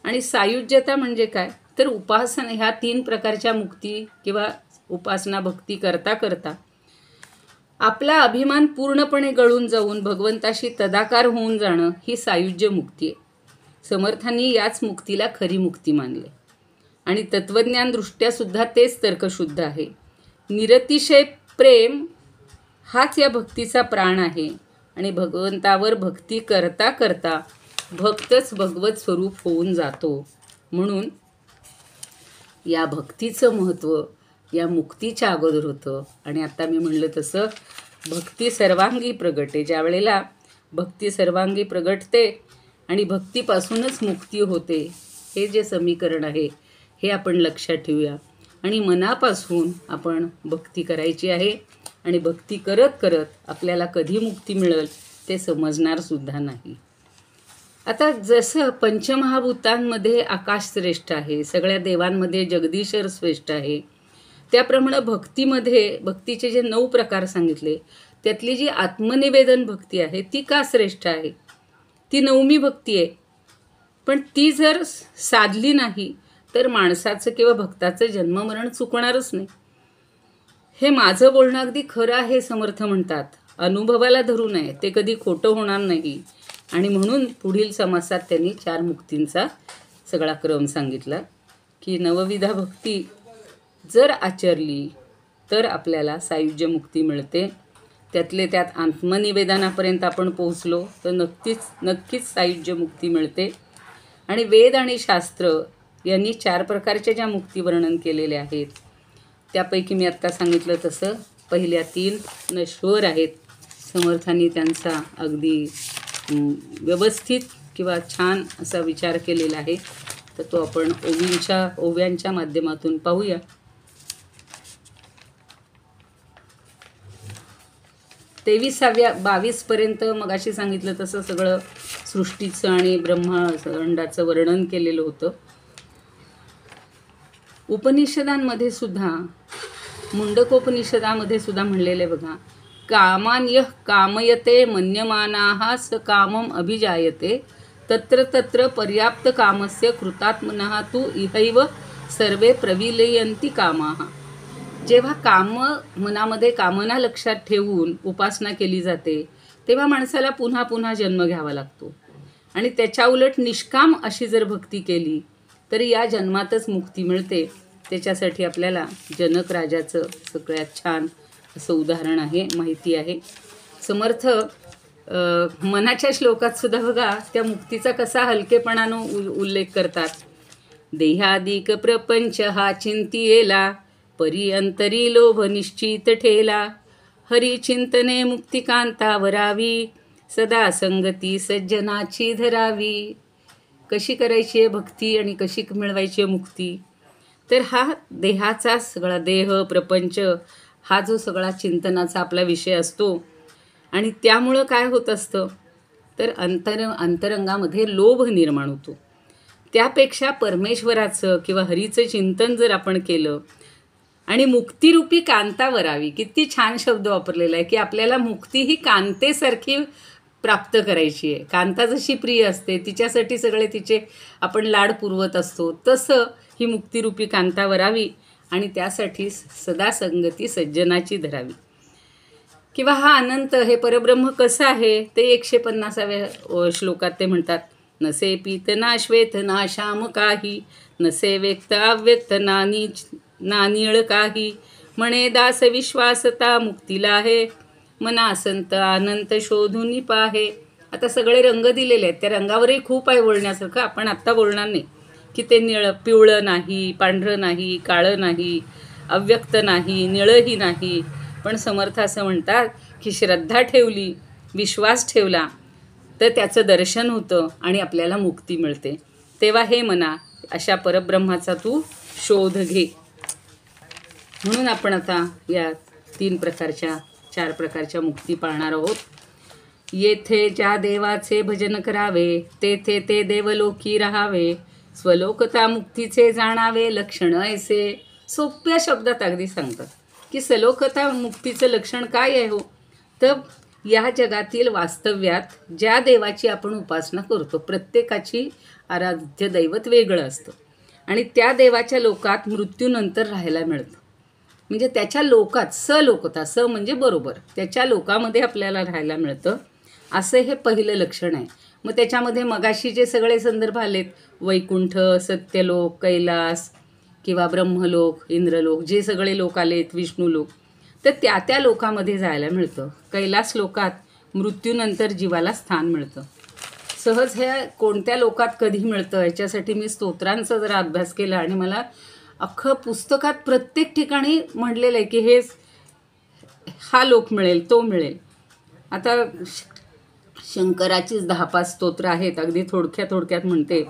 आणि सायुज्यता म्हणजे काय, तर उपासना, ह्या 3 प्रकारच्या मुक्ती किंवा उपासना भक्ती करता करता आपला अभिमान पूर्णपणे गळून जाऊन भगवंताशी तदाकार होऊन जाणं ही सायुज्य मुक्ती आहे. समर्थांनी याच मुक्तीला खरी मुक्ती मानले. आणि तत्त्वज्ञानदृष्ट्या सुद्धा तेच तर्कशुद्ध आहे. निरतिशय प्रेम हाच या भक्तीचा प्राण आहे. आणि भगवंतावर भक्ती करता करता भक्तच भगवत स्वरूप होऊन जातो. म्हणून या भक्तीचं महत्त्व या मुक्तीच्या अगोदर होतं. आणि आता मी म्हणलं तसं भक्ती सर्वांगी प्रगटे, ज्या वेळेला भक्ती सर्वांगी प्रगटते आणि भक्तीपासूनच मुक्ती होते, हे जे समीकरण आहे हे आपण लक्षात ठेवूया. आणि मनापासून आपण भक्ती करायची आहे. आणि भक्ती करत करत आपल्याला कधी मुक्ती मिळेल ते समजणार सुद्धा नाही. आता जसं पंचमहाभूतांमध्ये आकाश श्रेष्ठ आहे, सगळ्या देवांमध्ये जगदीश्वर श्रेष्ठ आहे, त्याप्रमाणे भक्तीमध्ये भक्तीचे जे 9 प्रकार सांगितले त्यातली जी आत्मनिवेदन भक्ती आहे ती का श्रेष्ठ आहे, ती 9वी भक्ती आहे. पण ती जर साधली नाही तर माणसाचं किंवा भक्ताचं जन्ममरण चुकणारच नाही. हे माझं बोलणं अगदी खरं आहे समर्थ म्हणतात. अनुभवाला धरू नये, ते कधी खोटं होणार नाही. आणि म्हणून पुढील समासात त्यांनी 4 मुक्तींचा सगळा क्रम सांगितला की नवविधा भक्ती जर आचरली तर आपल्याला सायुज्य मुक्ती मिळते. त्यातले त्यात आत्मनिवेदनापर्यंत आपण पोहोचलो तर नक्कीच सायुज्य मुक्ती मिळते. आणि वेद आणि शास्त्र यांनी 4 प्रकारच्या ज्या मुक्ती वर्णन केलेल्या आहेत त्यापैकी मी आत्ता सांगितलं तसं पहिल्या 3 नश्वर आहेत. समर्थांनी त्यांचा अगदी व्यवस्थित किंवा छान असा विचार केलेला आहे. तर तो आपण ओव्यांच्या माध्यमातून पाहूया. 23-22पर्यंत मगाशी सांगितलं तसं सगळं सृष्टीचं आणि ब्रह्मांडाचं वर्णन केलेलं होतं. उपनिषदांमध्ये सुद्धा, मुंडकोपनिषदामध्ये सुद्धा म्हणलेले बघा, कामान्यः कामयते मन्यमानाः स कामम अभिजायते तत्र तत्र पर्याप्त कामस्य कृतात्मनः तु इहैव सर्वे प्रविलयन्ति कामाः. जेव्हा मनामध्ये कामना लक्षात ठेवून उपासना केली जाते तेव्हा माणसाला पुन्हा पुन्हा जन्म घ्यावा लागतो. आणि त्याच्या उलट निष्काम अशी जर भक्ती केली तरी या जन्मातच मुक्ती मिळते. त्याच्यासाठी आपल्याला जनक राजाचं सगळ्यात छान असं उदाहरण आहे, माहिती आहे. समर्थ मनाच्या श्लोकात सुद्धा बघा त्या मुक्तीचा कसा हलकेपणानं उल्लेख करतात. देहादिक प्रपंच हा चिंतियेला, परी अंतरी लोभ निश्चित ठेला, हरी चिंतने मुक्तिकांता वरावी, सदा संगती सज्जनाची धरावी. कशी करायची आहे भक्ती आणि कशी मिळवायची आहे मुक्ती, तर हा देहाचा सगळा देह प्रपंच हा जो सगळा चिंतनाचा आपला विषय असतो. आणि त्यामुळं काय होत असतं तर अंतरंगामध्ये लोभ निर्माण होतो. त्यापेक्षा परमेश्वराचं किंवा हरीचं चिंतन जर आपण केलं आणि मुक्तिरूपी कांता वरावी, किती छान शब्द वापरलेला आहे की आपल्याला मुक्ती ही कांतेसारखी प्राप्त करायची आहे. कांता जशी प्रिय असते तिच्यासाठी सगळे तिचे आपण लाड पुरवत असतो, तसं ही मुक्तिरूपी कांता वरावी आणि त्यासाठी सदा संगती सज्जनाची धरावी. किंवा हा अनंत हे परब्रह्म कसं आहे ते 150व्या श्लोकात ते म्हणतात. नसे पीत ना श्वेत ना श्याम काही, नसे व्यक्त अव्यक्त ना नीळ काही, म्हणे दास विश्वासता मुक्तीला आहे, मना संत अनंत शोधून पाहे. आता सगळे रंग दिलेले आहेत, त्या रंगावरही खूप आहे बोलण्यासारखं. आपण आत्ता बोलणार नाही की ते पिवळं नाही, पांढरं नाही, काळं नाही, अव्यक्त नाही, निळंही नाही. पण समर्थ असं म्हणतात की श्रद्धा ठेवली, विश्वास ठेवला तर त्याचं दर्शन होतं आणि आपल्याला मुक्ती मिळते. तेव्हा हे मना अशा परब्रह्माचा तू शोध घे. म्हणून आपण आता या 4 प्रकारच्या मुक्ती पाळणार आहोत. येथे ज्या देवाचे भजन करावे, तेथे ते देवलोकी राहावे, स्वलोकता मुक्तीचे जाणावे लक्षण ऐसे. सोप्या शब्दात अगदी सांगतात की सलोकता मुक्तीचं लक्षण काय आहे हो. तर या जगातील वास्तव्यात ज्या देवाची आपण उपासना करतो, प्रत्येकाची आराध्य दैवत वेगळं असतं आणि त्या देवाच्या लोकात मृत्यूनंतर राहायला मिळतं. म्हणजे त्याच्या लोकात सलोकता, स म्हणजे बरोबर, त्याच्या लोकामध्ये आपल्याला राहायला मिळतं, असं हे पहिलं लक्षण आहे. मग त्याच्यामध्ये मगाशी जे सगळे संदर्भ आलेत, वैकुंठ, सत्यलोक, कैलास किंवा ब्रह्मलोक, इंद्रलोक, जे सगळे लोक आलेत, विष्णुलोक, तर त्या लोकामध्ये जायला मिळतं. कैलास लोकात मृत्यूनंतर जीवाला स्थान मिळतं. सहज हे कोणत्या लोकात कधी मिळतं याच्यासाठी मी स्तोत्रांचा जरा अभ्यास केला आणि मला अख्खं पुस्तकात प्रत्येक ठिकाणी म्हटलेलं आहे की हा लोक मिळेल, तो मिळेल. आता शंकराचीच 10-5 स्तोत्र आहेत, अगदी थोडक्यात म्हणते.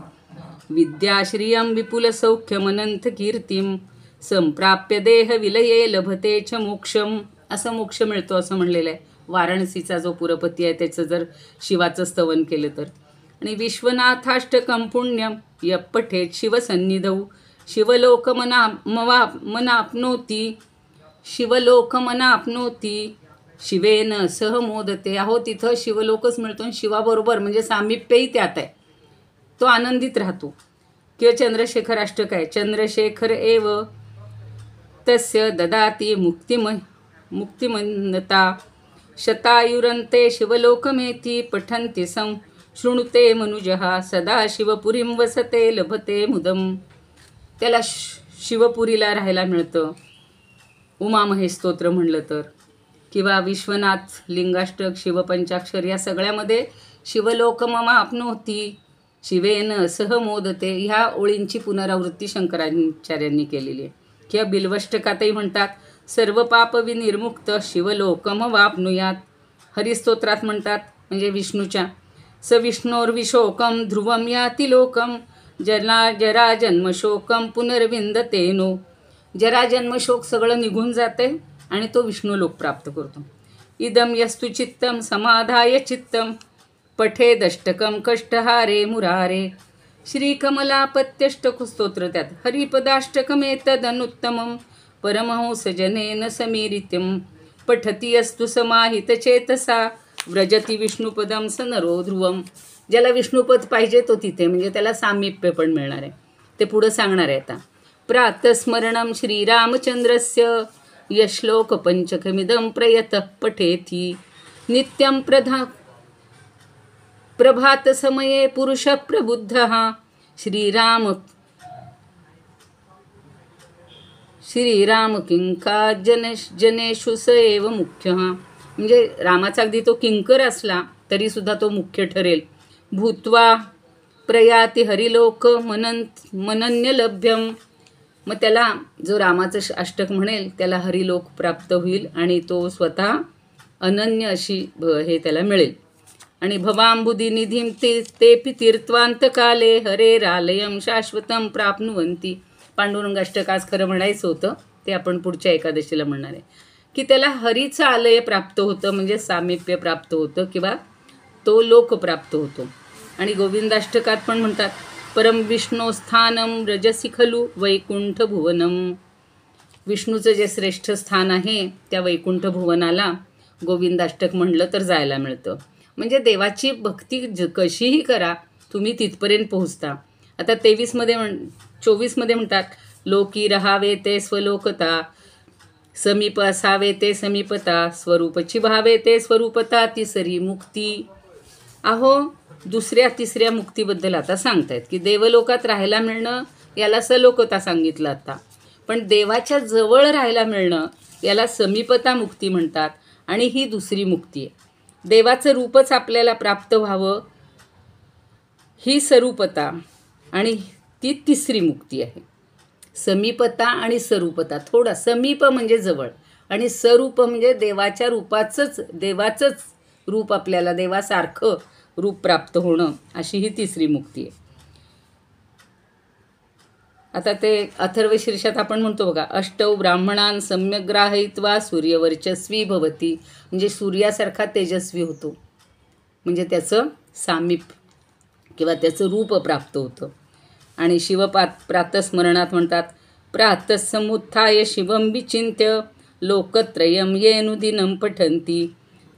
विद्याश्रियं विपुल सौख्यम अनंत कीर्तिम, संप्राप्य देह विलये लभते च मोक्षम. असं मोक्ष मिळतो असं म्हणलेलं आहे. वाराणसीचा जो पुरपती आहे त्याचं जर शिवाचं स्तवन केलं तर. आणि विश्वनाथाष्टकं पुण्यम यः पठेत शिवसन्निधौ, शिवलोक मनाप्नोती, शिवलोक मनाप्नोती, शिवेन सह मोदते. अहो तिथं शिवलोकच मिळतो आणि शिवाबरोबर म्हणजे सामिप्यही त्यात आहे, तो आनंदित राहतो. किंवा चंद्रशेखर अष्टक आहे. चंद्रशेखर एव तस्य ददाती मुक्तिमन्नता, शतायुरन्ते शिवलोकमेति पठन्ति शृणुते मनुजः, सदा शिवपुरीं वसते लभते मुदम. त्याला शिवपुरीला राहायला मिळतं. उमामहेश स्तोत्र म्हणलं तर, किंवा विश्वनाथ लिंगाष्टक, शिवपंचाक्षर, या सगळ्यामध्ये शिवलोक ममाप्नोती, शिवेन सह मोदते ह्या ओळींची पुनरावृत्ती शंकराचार्यांनी केलेली आहे. किंवा बिल्वष्टकातही म्हणतात सर्व पाप विनिर्मुक्त शिवलोकम वाप्नुयात. हरिस्तोत्रात म्हणतात म्हणजे विष्णूच्या, स विष्णोर्विशोकम ध्रुवम याति लोकम, जरा जन्मशोकम पुनर्विंदतेनो. जरा जन्मशोक सगळं निघून जाते आणि तो विष्णू लोक प्राप्त करतो. इदम यस्तु चित्तम समाधाय चित्तम, पठेदष्टकम कष्टहारे मुरारे. श्रीकमलापत्यष्टक स्तोत्र त्यात. हरिपदाष्टकमेतदनुत्तमं, परमहंसजनेन समीरित्यं, पठती अस्तु समाहितचेतसा, व्रजती विष्णुपदं स नरो ध्रुवम. ज्याला विष्णुपद पाहिजे तो तिथे म्हणजे त्याला सामिप्य पण मिळणार आहे. ते पुढं सांगणार आहे आता. प्रातस्मरणं श्रीरामचंद्रस्य यश्लोक पंचकमिदं प्रयतः पठेति, नित्यं प्रभात समये पुरुष प्रबुद्धः, श्रीराम किंका जनेषु स एव मुख्यः. म्हणजे रामाचा अगदी तो किंकर असला तरी सुद्धा तो मुख्य ठरेल. भूत्वा प्रयाति हरिलोक मनन्य लभ्यम. मग त्याला जो रामाचं अष्टक म्हणेल त्याला हरिलोक प्राप्त होईल आणि तो स्वतः अनन्य अशी हे त्याला मिळेल. आणि भवांबुदी निधीम तेपि तीर्थवांतकाले हरेरालयम शाश्वतम प्राप्नुवंती. पांडुरंग अष्टक आज खरं म्हणायचं होतं, ते आपण पुढच्या एकादशीला म्हणणार आहे. की त्याला हरीचं आलय प्राप्त होतं म्हणजे सामिप्य प्राप्त होतं किंवा तो लोक प्राप्त होतो. आणि गोविंदाष्टकात पण म्हणतात परम विष्णू स्थानम रजसी खलु वैकुंठ भुवनम. विष्णूचं जे श्रेष्ठ स्थान आहे त्या वैकुंठ भुवनाला गोविंदाष्टक म्हणलं तर जायला मिळतं. म्हणजे देवाची भक्ती कशीही करा तुम्ही तिथपर्यंत पोहोचता. आता 24मध्ये म्हणतात लोकी रहावे ते स्वलोकता, समीप असावे ते समीपता, स्वरूपची भावे ते स्वरूपता, तिसरी मुक्ती. अहो, दुसऱ्या तिसऱ्या मुक्तीबद्दल आता सांगतायत की देवलोकात राहायला मिळणं याला सलोकता सांगितलं आता, पण देवाच्या जवळ राहायला मिळणं याला समीपता मुक्ती म्हणतात, आणि ही दुसरी मुक्ती आहे. देवाचं रूपच आपल्याला प्राप्त व्हावं ही स्वरूपता, आणि ती तिसरी मुक्ती आहे. समीपता आणि स्वरूपता. थोडा समीप म्हणजे जवळ, आणि स्वरूप म्हणजे देवाचंच रूप, आपल्याला देवासारखं रूप प्राप्त होणं, अशी ही तिसरी मुक्ती आहे. आता ते अथर्वशीर्षात आपण म्हणतो बघा, अष्टौ ब्राह्मणान सम्यक ग्राहयित्वा सूर्यवर्चस्वी भवती, म्हणजे सूर्यासारखा तेजस्वी होतो, म्हणजे त्याचं सामीप किंवा त्याचं रूप प्राप्त होतं. आणि प्रातस्मरणात म्हणतात, प्रातःसमुत्थाय शिवं विचिन्त्य लोकत्रयं येनुदिनं पठन्ति,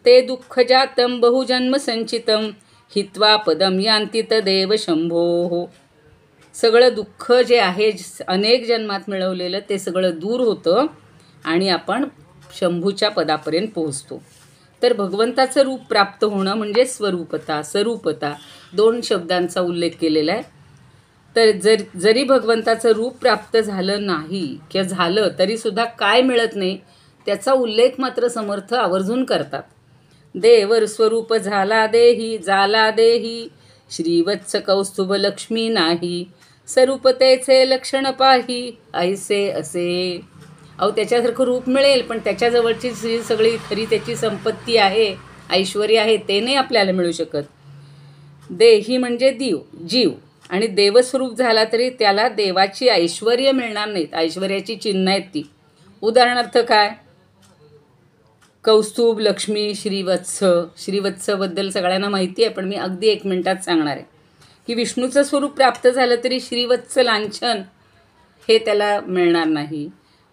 ते दुःखजातं बहुजन्म संचितं हित्वा पदं यान्ति तदेव शंभोः. सगळं दुःख जे आहे अनेक जन्मात मिळवलेलं ते सगळं दूर होतं आणि आपण शंभूच्या पदापर्यंत पोहोचतो. तर भगवंताचं रूप प्राप्त होणं म्हणजे स्वरूपता 2 शब्दांचा उल्लेख केलेला आहे. तर जरी भगवंताचं रूप प्राप्त झालं नाही किंवा झालं तरीसुद्धा काय मिळत नाही त्याचा उल्लेख मात्र समर्थ आवर्जून करतात. देवर स्वरूप झाला देही श्रीवत्स कौस्तुभ लक्ष्मी नाही, स्वरूपतेचे लक्षण पाही ऐसे असे. अहो, त्याच्यासारखं रूप मिळेल पण त्याच्याजवळची जी सगळी खरी त्याची संपत्ती आहे, ऐश्वर्य आहे, ते नाही आपल्याला मिळू शकत. देही म्हणजे जीव, आणि देवस्वरूप झाला तरी त्याला देवाची ऐश्वर्य मिळणार नाहीत. ऐश्वर्याची चिन्ह आहेत ती. उदाहरणार्थ काय, कौस्तुभ, लक्ष्मी, श्रीवत्सबद्दल सगळ्यांना माहिती आहे, पण मी अगदी 1 मिनिटात सांगणार आहे की विष्णूचं स्वरूप प्राप्त झालं तरी श्रीवत्स लांछन हे त्याला मिळणार नाही,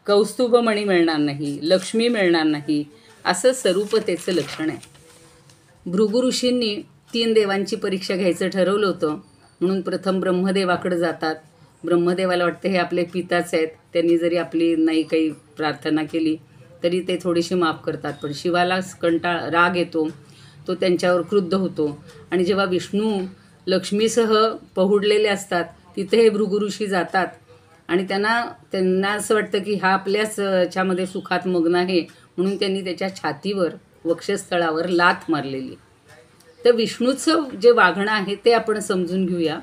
कौस्तुभमणी मिळणार नाही, लक्ष्मी मिळणार नाही. असं स्वरूपतेचं लक्षण आहे. भृगु ऋषींनी 3 देवांची परीक्षा घ्यायचं ठरवलं होतं, म्हणून प्रथम ब्रह्मदेवाकडे जातात. ब्रह्मदेवाला वाटतं हे आपले पिताच आहेत, त्यांनी जरी आपली नाही काही प्रार्थना केली तरी ते थोडीशी माफ करतात. पण शिवाला राग येतो, तो त्यांच्यावर क्रुद्ध होतो, आणि जेव्हा विष्णू लक्ष्मीसह पहुडलेले असतात तिथे हे भृगु ऋषी जातात, आणि त्यांना असं वाटतं की हा आपल्याच ह्याच्यामध्ये सुखात मग्न आहे, म्हणून त्यांनी त्याच्या छातीवर वक्षस्थळावर लाथ मारलेली. तर विष्णूचं जे वागणं आहे ते आपण समजून घेऊया.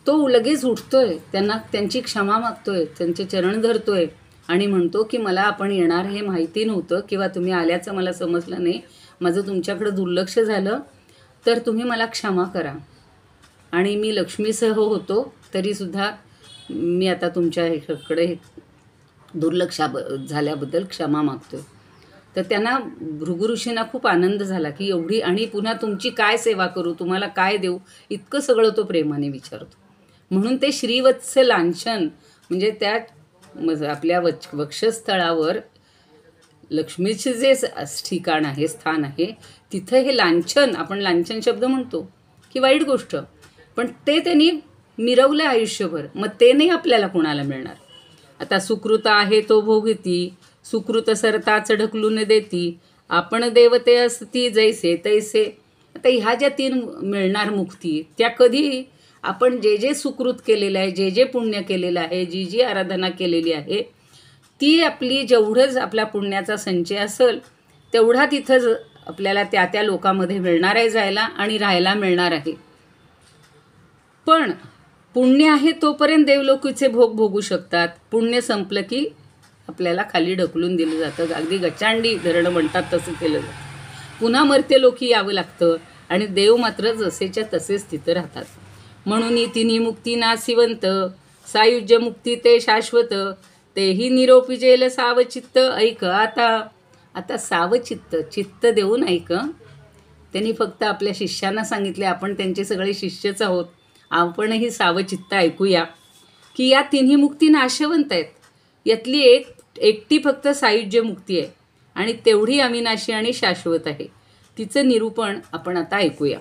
तो लगेच उठतोय, त्यांची क्षमा मागतोय, त्यांचे चरण धरतोय आणि म्हणतो की मला आपण येणार हे माहिती नव्हतं किंवा तुम्ही आल्याचं मला समजलं नाही, माझं तुमच्याकडे दुर्लक्ष झालं, तर तुम्ही मला क्षमा करा. आणि मी लक्ष्मीसह होतो तरीसुद्धा मी आता तुमच्याकडे दुर्लक्ष झाल्याबद्दल क्षमा मागतोय. तर त्यांना भृगु ऋषींना खूप आनंद झाला की एवढी, आणि पुन्हा तुमची काय सेवा करू, तुम्हाला काय देऊ, इतकं सगळं तो प्रेमाने विचारतो. म्हणून ते श्रीवत्स लांछन म्हणजे त्या आपल्या वक्षस्थळावर लक्ष्मीचे जे ठिकाण आहे, स्थान आहे, तिथं हे लांछन, आपण लांछन शब्द म्हणतो की वाईट गोष्ट, पण ते त्यांनी मिरवलं आयुष्यभर, मग ते नाही आपल्याला कोणाला मिळणार. आता सुकृत आहे तो भोगती, सुकृत सरताच ढकलून देती, आपण देवते असती जैसे तैसे. आता ह्या ज्या 3 मिळणार मुक्ती, त्या कधी आपण जे सुकृत केलेलं आहे, जे पुण्य केलेलं आहे, जी आराधना केलेली आहे, ती आपली जेवढंच आपल्या पुण्याचा संचय असेल तेवढा तिथंच आपल्याला त्या लोकांमध्ये मिळणार आहे जायला आणि राहायला मिळणार आहे. पण पुण्य आहे तोपर्यंत देवलोकीचे भोग भोगू शकतात. पुण्य संपलं की आपल्याला खाली ढकलून दिलं जातं, अगदी गचांडी धरणं म्हणतात तसं केलं जातं. पुन्हा मर्त्यलोकी यावं लागतं, आणि देव मात्र जसेच्या तसेच तिथं राहतात. म्हणून तिन्ही मुक्ती नासिवंत, सायुज्य मुक्ती ते शाश्वत, तेही निरोपीजेल सावचित्त ऐक. आता सावचित्त, चित्त देऊन ऐक. त्यांनी फक्त आपल्या शिष्यांना सांगितले, आपण त्यांचे सगळे शिष्यच आहोत, आपणही सावचित्त ऐकूया की या तिन्ही मुक्ती नाशवंत आहेत. यातली एकटी फक्त सायुज्य मुक्ती आहे, आणि तेवढी अविनाशी आणि शाश्वत आहे. तिचं निरूपण आपण आता ऐकूया.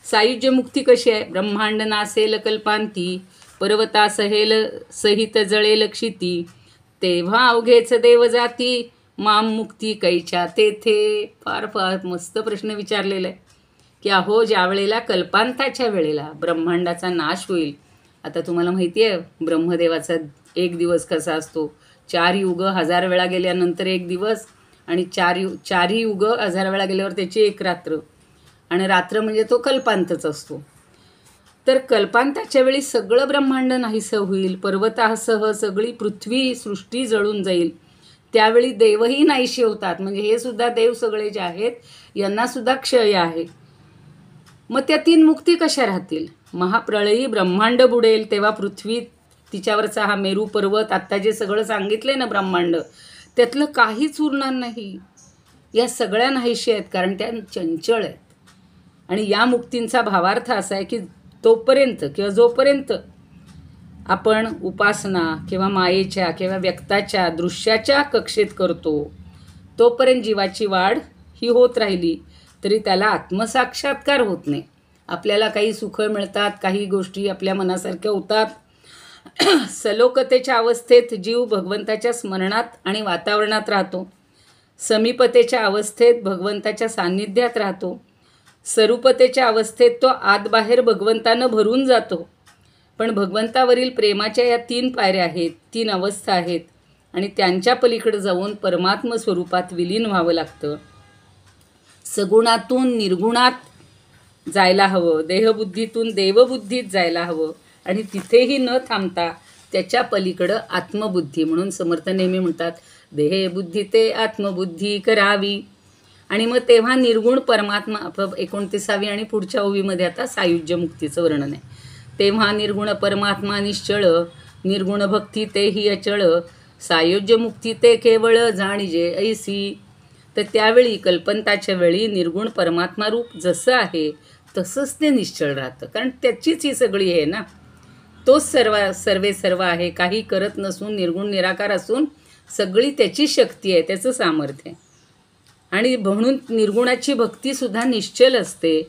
सायुज्य मुक्ती कशी आहे? ब्रह्मांड नासेल कल्पांती, पर्वता सहेल सहित जळेल क्षिती, तेव्हा अवघेच देव जाती, माम मुक्ती कैच्या तेथे. फार फार मस्त प्रश्न विचारलेला आहे की अहो ज्या वेळेला कल्पांताच्या वेळेला ब्रह्मांडाचा नाश होईल. आता तुम्हाला माहिती आहे ब्रह्मदेवाचा एक दिवस कसा असतो. 4 युग 1000 वेळा गेल्यानंतर एक दिवस, आणि 4 युग 1000 वेळा गेल्यावर त्याची एक रात्र, आणि रात्र म्हणजे तो कल्पांतच असतो. तर कल्पांताच्या वेळी सगळं ब्रह्मांड नाहीसं होईल, पर्वतासह सगळी पृथ्वी सृष्टी जळून जाईल. त्यावेळी देवही नाहीसे होतात, म्हणजे हे सुद्धा देव सगळे जे आहेत यांना सुद्धा क्षय आहे. मग त्या 3 मुक्ती कशा राहतील. महाप्रळयी ब्रह्मांड बुडेल तेव्हा पृथ्वी, तिच्यावरचा हा मेरू पर्वत, आत्ता जे सगळं सांगितलंय ना ब्रह्मांड, त्यातलं काहीच उरणार नाही. या सगळ्या नाहीशी आहेत कारण त्या चंचल आहेत. आणि या मुक्तींचा भावार्थ असा आहे की तोपर्यंत किंवा जोपर्यंत आपण उपासना किंवा मायेच्या किंवा व्यक्ताच्या दृश्याच्या कक्षेत करतो, तोपर्यंत जीवाची वाढ ही होत राहिली तरी त्याला आत्मसाक्षात्कार होत नाही. आपल्याला काही सुख मिळतात, काही गोष्टी आपल्या मनासारख्या होतात. सलोकतेच्या अवस्थेत जीव भगवंताच्या स्मरणात आणि वातावरणात राहतो. समीपतेच्या अवस्थेत भगवंताच्या सान्निध्यात राहतो. स्वरूपतेच्या अवस्थेत तो आतबाहेर भगवंतानं भरून जातो. पण भगवंतावरील प्रेमाच्या या 3 पायऱ्या आहेत, 3 अवस्था आहेत, आणि त्यांच्या पलीकडे जाऊन परमात्म स्वरूपात विलीन व्हावं लागतं. सगुणातून निर्गुणात जायला हवं, देहबुद्धीतून देवबुद्धीत जायला हवं, आणि तिथेही न थांबता त्याच्या पलीकडं आत्मबुद्धी, म्हणून समर्थ नेहमी म्हणतात देहबुद्धी ते आत्मबुद्धी करावी. आणि मग तेव्हा निर्गुण परमात्मा, 29वी आणि पुढच्या ओवीमध्ये आता सायुज्य मुक्तीचं वर्णन आहे. तेव्हा निर्गुण परमात्मा निश्चळ, निर्गुण भक्ती तेही अचळ, सायुज्य मुक्ती ते केवळ जाणीजे ऐसी. तर त्यावेळी कल्पंताच्या वेळी निर्गुण परमात्मा रूप जसं आहे तसंच ते निश्चळ राहतं, कारण त्याचीच ही सगळी आहे ना. तोच सर्व आहे, काही करत नसून निर्गुण निराकार असून सगळी त्याची शक्ती आहे, त्याचं सामर्थ्य आहे. आणि म्हणून निर्गुणाची भक्तीसुद्धा निश्चल असते,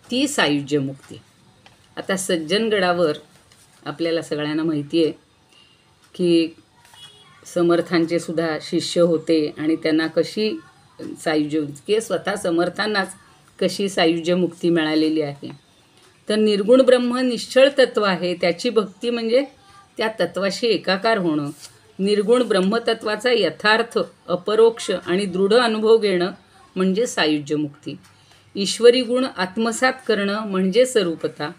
ती सायुज्य मुक्ती. आता सज्जनगडावर आपल्याला सगळ्यांना माहिती आहे की समर्थांचे सुद्धा शिष्य होते आणि त्यांना कशी सायुज्य, की स्वतः समर्थांनाच कशी सायुज्य मुक्ती मिळालेली आहे. तर निर्गुण ब्रह्म निश्चळ तत्व आहे, त्याची भक्ती म्हणजे त्या तत्वाशी एकाकार होणं. निर्गुण ब्रह्मतत्वाचा यथार्थ, अपरोक्ष आणि दृढ अनुभव घेणं म्हणजे सायुज्य मुक्ती. ईश्वरी गुण आत्मसात करणं म्हणजे स्वरूपता.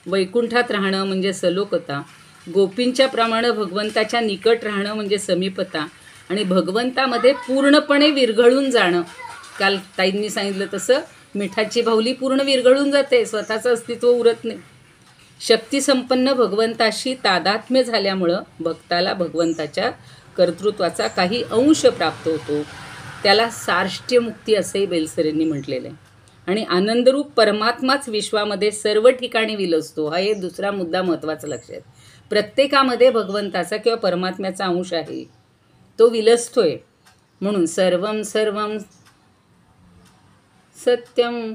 वैकुंठात राहणं म्हणजे सलोकता. गोपींच्या प्रमाणे भगवंताच्या निकट राहणं म्हणजे समीपता. आणि भगवंतामध्ये पूर्णपणे विरघळून जाणं. काल ताईंनी सांगितलं तसं मिठाची बाहुली पूर्ण विरघळून जाते, स्वतःचं अस्तित्व उरत नाही. शक्तिसंपन्न भगवंताशी तादात्म्य झाल्यामुळं भक्ताला भगवंताच्या कर्तृत्वाचा काही अंश प्राप्त होतो. त्याला सार्ष्ट्य मुक्ती असंही बेलसरेंनी म्हटलेलं आहे. आणि आनंदरूप परमात्माच विश्वामध्ये सर्व ठिकाणी विलसतो. हा एक दुसरा मुद्दा महत्त्वाचा लक्षात. प्रत्येकामध्ये भगवंताचा किंवा परमात्म्याचा अंश आहे, तो विलसतोय. म्हणून सर्वं सर्वं सत्यम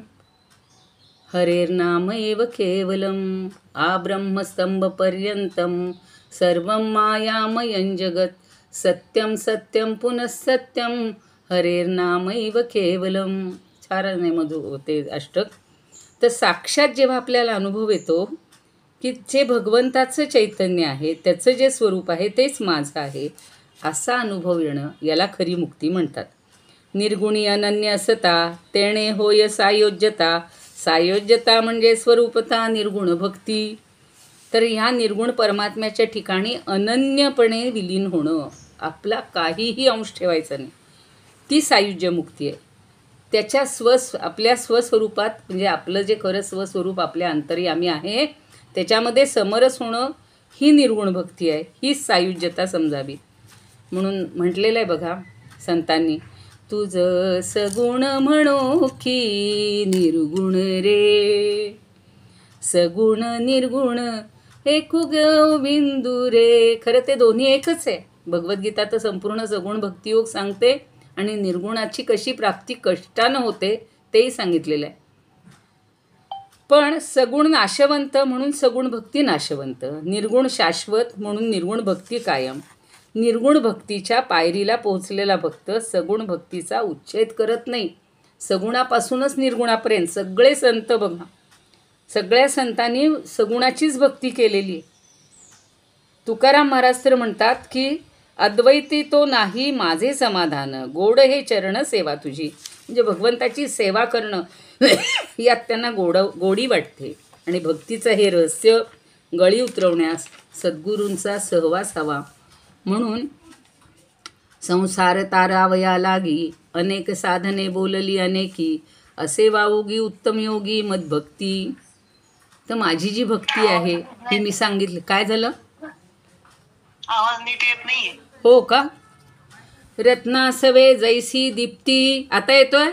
हरेर्नामैव केवलम आब्रह्मस्तंभपर्यंतं सर्वं मायामयं जगत् सत्यं सत्यं पुनः सत्यं हरेर्नामैव केवलम. छान आहे मधु ते अष्टक. तर साक्षात जेव्हा आपल्याला अनुभव येतो की जे भगवंताचं चैतन्य आहे, त्याचं जे स्वरूप आहे तेच माझं आहे, असा अनुभव येणं याला खरी मुक्ती म्हणतात. निर्गुणी अनन्य असता तेणे होय सायोज्यता. सायोज्यता म्हणजे स्वरूपता, निर्गुण भक्ती. तर ह्या निर्गुण परमात्म्याच्या ठिकाणी अनन्यपणे विलीन होणं, आपला काहीही अंश ठेवायचा नाही, ती सायुज्य मुक्ती आहे. त्याच्या आपल्या स्वस्वरूपात, म्हणजे आपलं जे खरं स्वस्वरूप आपल्या अंतर्यामी आहे त्याच्यामध्ये समरस होणं ही निर्गुण भक्ती आहे, ही सायुज्यता समजावी. म्हणून म्हटलेलं आहे बघा संतांनी, तुझं सगुण म्हणो की निर्गुण रे, सगुण निर्गुण एकु गोविंदू रे. खरं ते दोन्ही एकच आहे. भगवद्गीता तर संपूर्ण सगुण भक्तियोग सांगते आणि निर्गुणाची कशी प्राप्ती कष्टानं होते तेही सांगितलेलं आहे. पण सगुण नाशवंत म्हणून सगुण भक्ती नाशवंत, निर्गुण शाश्वत म्हणून निर्गुण भक्ती कायम. निर्गुण भक्तीच्या पायरीला पोहोचलेला भक्त सगुण भक्तीचा उच्छेद करत नाही. सगुणापासूनच निर्गुणापर्यंत सगळे संत बघा, सगळ्या संतांनी सगुणाचीच भक्ती केलेली. तुकाराम महाराज तर म्हणतात की अद्वैती तो नाही माझे समाधान, गोड हे चरण सेवा तुझी. म्हणजे भगवंताची सेवा करणं यात त्यांना गोडी वाटते. आणि भक्तीचं हे रहस्य गळी उतरवण्यास सद्गुरूंचा सहवास हवा. म्हणून संसार तारावया लागी अनेक साधने बोलली अनेकी, असे वावोगी उत्तम योगी मदभक्ती. तर माझी जी भक्ती आहे ही मी सांगितली. काय झालं? आवाज नीट येत नाहीये. हो का? रत्नासवे जैसी दीप्ती. आता येतोय?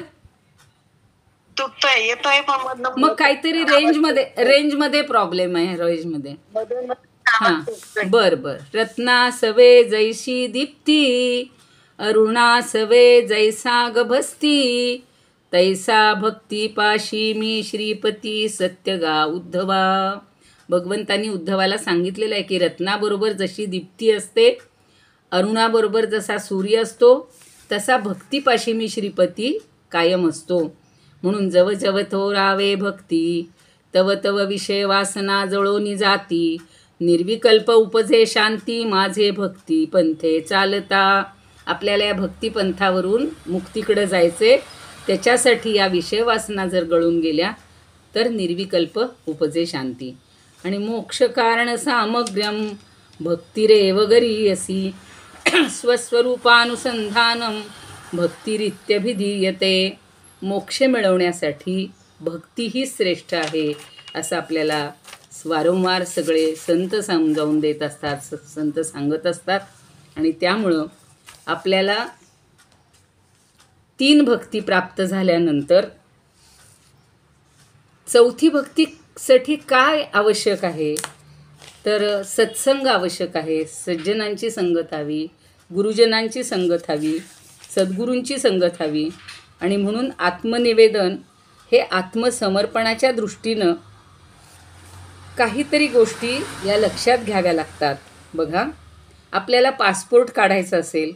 तुटतोय, येतोय पण मग काहीतरी रेंजमध्ये प्रॉब्लेम आहे. रेंजमध्ये. हां, बर. रत्नासवे जैसी दीप्ती, अरुणासवे जैसा गभस्ती, तैसा भक्ती पाशी मी श्रीपती सत्यगा उद्धवा. भगवंतांनी उद्धवाला सांगितलेलं आहे की रत्नाबरोबर जशी दीप्ती असते, अरुणाबरोबर जसा सूर्य असतो, तसा भक्तीपाशी मी श्रीपती कायम असतो. म्हणून जव जव थोरावे भक्ती, तव तव विषय वासना जळोनी जाती, निर्विकल्प उपजे शांती माझे भक्ती पंथे चालता. आपल्याला या भक्तिपंथावरून मुक्तीकडे जायचे, त्याच्यासाठी या विषय वासना जर गळून गेल्या तर निर्विकल्प उपजे शांती. आणि मोक्ष कारण सामग्र्यम भक्तिरेव गरीयसी, स्वस्वरूपानुसंधानम भक्तिरित्यभिधीयते. मोक्ष मिळवण्यासाठी भक्ती ही श्रेष्ठ आहे असं आपल्याला वारंवार सगळे संत समजावून देत असतात, संत सांगत असतात. आणि त्यामुळं आपल्याला 3 भक्ती प्राप्त झाल्यानंतर 4थी भक्तीसाठी काय आवश्यक आहे? तर सत्संग आवश्यक आहे. सज्जनांची संगत हवी, गुरुजनांची संगत हवी, सद्गुरूंची संगत हवी. आणि म्हणून आत्मनिवेदन हे आत्मसमर्पणाच्या दृष्टीनं काहीतरी गोष्टी या लक्षात घ्याव्या लागतात. बघा, आपल्याला पासपोर्ट काढायचा असेल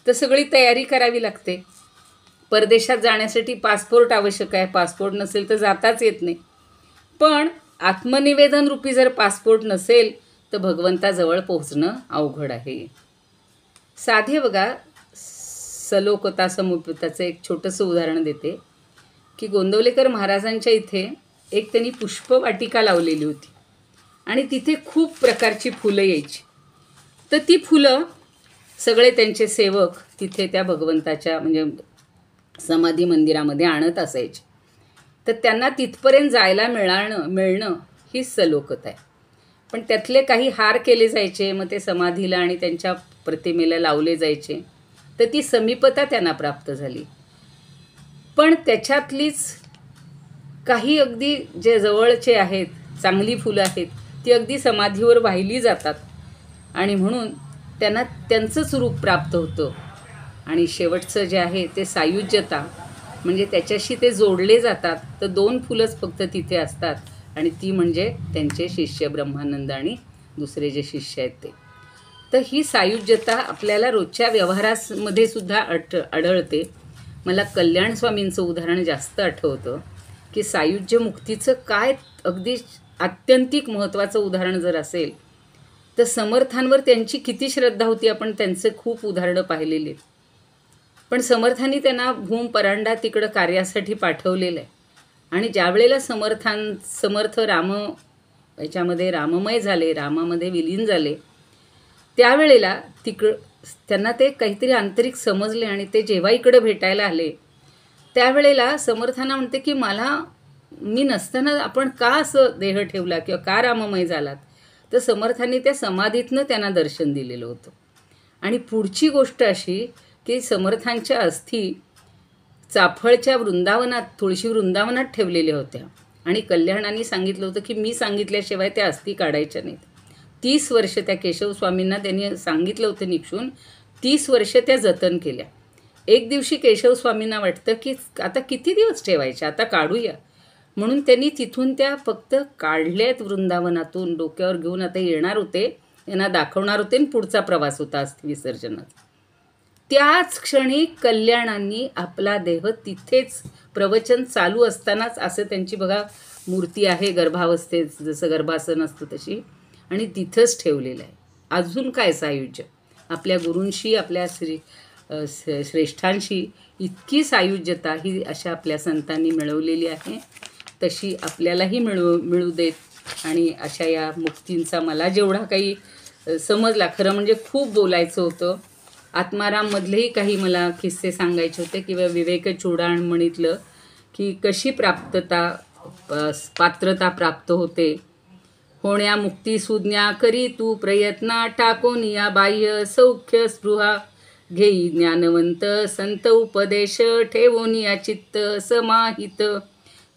तर सगळी तयारी करावी लागते. परदेशात जाण्यासाठी पासपोर्ट आवश्यक आहे. पासपोर्ट नसेल तर जाताच येत नाही. पण आत्मनिवेदन रूपी जर पासपोर्ट नसेल तर भगवंताजवळ पोहोचणं अवघड आहे. साधे बघा, सलोकता समुपताचं एक छोटंसं उदाहरण देते की गोंदवलेकर महाराजांच्या इथे एक त्यांनी पुष्पवाटिका लावलेली होती आणि तिथे खूप प्रकारची फुलं यायची. तर ती फुलं सगळे त्यांचे सेवक तिथे त्या भगवंताच्या म्हणजे समाधी मंदिरामध्ये आणत असायचे. तर त्यांना तिथपर्यंत जायला मिळणं ही सलोकता आहे. पण त्यातले काही हार केले जायचे, मग ते समाधीला आणि त्यांच्या प्रतिमेला लावले जायचे. तर ती समीपता त्यांना प्राप्त झाली. पण त्याच्यातलीच काही अगदी जे जवळचे आहेत, चांगली फुलं आहेत, ती अगदी समाधीवर वाहिली जातात आणि म्हणून त्यांना त्यांचंच रूप प्राप्त होतं. आणि शेवटचं जे आहे ते सायुज्यता, म्हणजे त्याच्याशी ते जोडले जातात. तर 2 फुलंच फक्त तिथे असतात आणि ती म्हणजे त्यांचे शिष्य ब्रह्मानंद आणि दुसरे जे शिष्य आहेत ते. तर ही सायुज्यता आपल्याला रोजच्या व्यवहारामध्ये सुद्धा आढळते. मला कल्याण स्वामींचं उदाहरण जास्त आठवतं की सायुज्य मुक्तीचं काय अगदी आत्यंतिक महत्त्वाचं उदाहरण जर असेल तर समर्थांवर त्यांची किती श्रद्धा होती. आपण त्यांचे खूप उदाहरणं पाहिलेली आहेत. पण समर्थांनी त्यांना भूम परांडा तिकडं कार्यासाठी पाठवलेलं आहे. आणि ज्या वेळेला समर्थ याच्यामध्ये राममय झाले, रामामध्ये विलीन झाले, त्यावेळेला त्यांना ते काहीतरी आंतरिक समजले आणि ते जेव्हा इकडं भेटायला आले त्यावेळेला समर्थांना म्हणते की मी नसताना आपण का असं देह ठेवला किंवा का राममय झालात. तर समर्थांनी त्या समाधीतनं त्यांना दर्शन दिलेलं होतं. आणि पुढची गोष्ट अशी की समर्थांच्या अस्थी चाफळच्या वृंदावनात, तुळशी वृंदावनात ठेवलेल्या होत्या आणि कल्याणाने सांगितलं होतं की मी सांगितल्याशिवाय त्या अस्थी काढायच्या नाहीत. 30 वर्ष त्या केशव स्वामींना त्यांनी सांगितलं होतं निक्षून, 30 वर्ष त्या जतन केल्या. एक दिवशी केशव स्वामींना वाटतं की आता किती दिवस ठेवायचे, आता काढूया. म्हणून त्यांनी तिथून त्या फक्त काढल्यात वृंदावनातून, डोक्यावर घेऊन आता येणार होते, यांना दाखवणार होते आणि पुढचा प्रवास होता अस्थि विसर्जनाचा. त्याच क्षणी कल्याणांनी आपला देह तिथेच प्रवचन चालू असतानाच, असं त्यांची बघा मूर्ती आहे गर्भावस्थेत, जसं गर्भासन असतं तशी, आणि तिथंच ठेवलेलं आहे. अजून काय सायुज्य आपल्या गुरूंशी, आपल्या श्रेष्ठांशी इतकी सायुज्यता ही अशा आपल्या संतांनी मिळवलेली आहे. तशी आपल्यालाही मिळू देत. आणि अशा या मुक्तींचा मला जेवढा काही समजला, खरं म्हणजे खूप बोलायचं होतं. आत्माराममधलेही काही मला किस्से सांगायचे होते, किंवा विवेक चूडामणीतलं की कशी पात्रता प्राप्त होते. होण्या मुक्ती सुज्ञा करी तू प्रयत्ना, टाकून या बाह्य सौख्य स्पृहा, घेई ज्ञानवंत संत उपदेश, ठेवून या चित्त समाहित,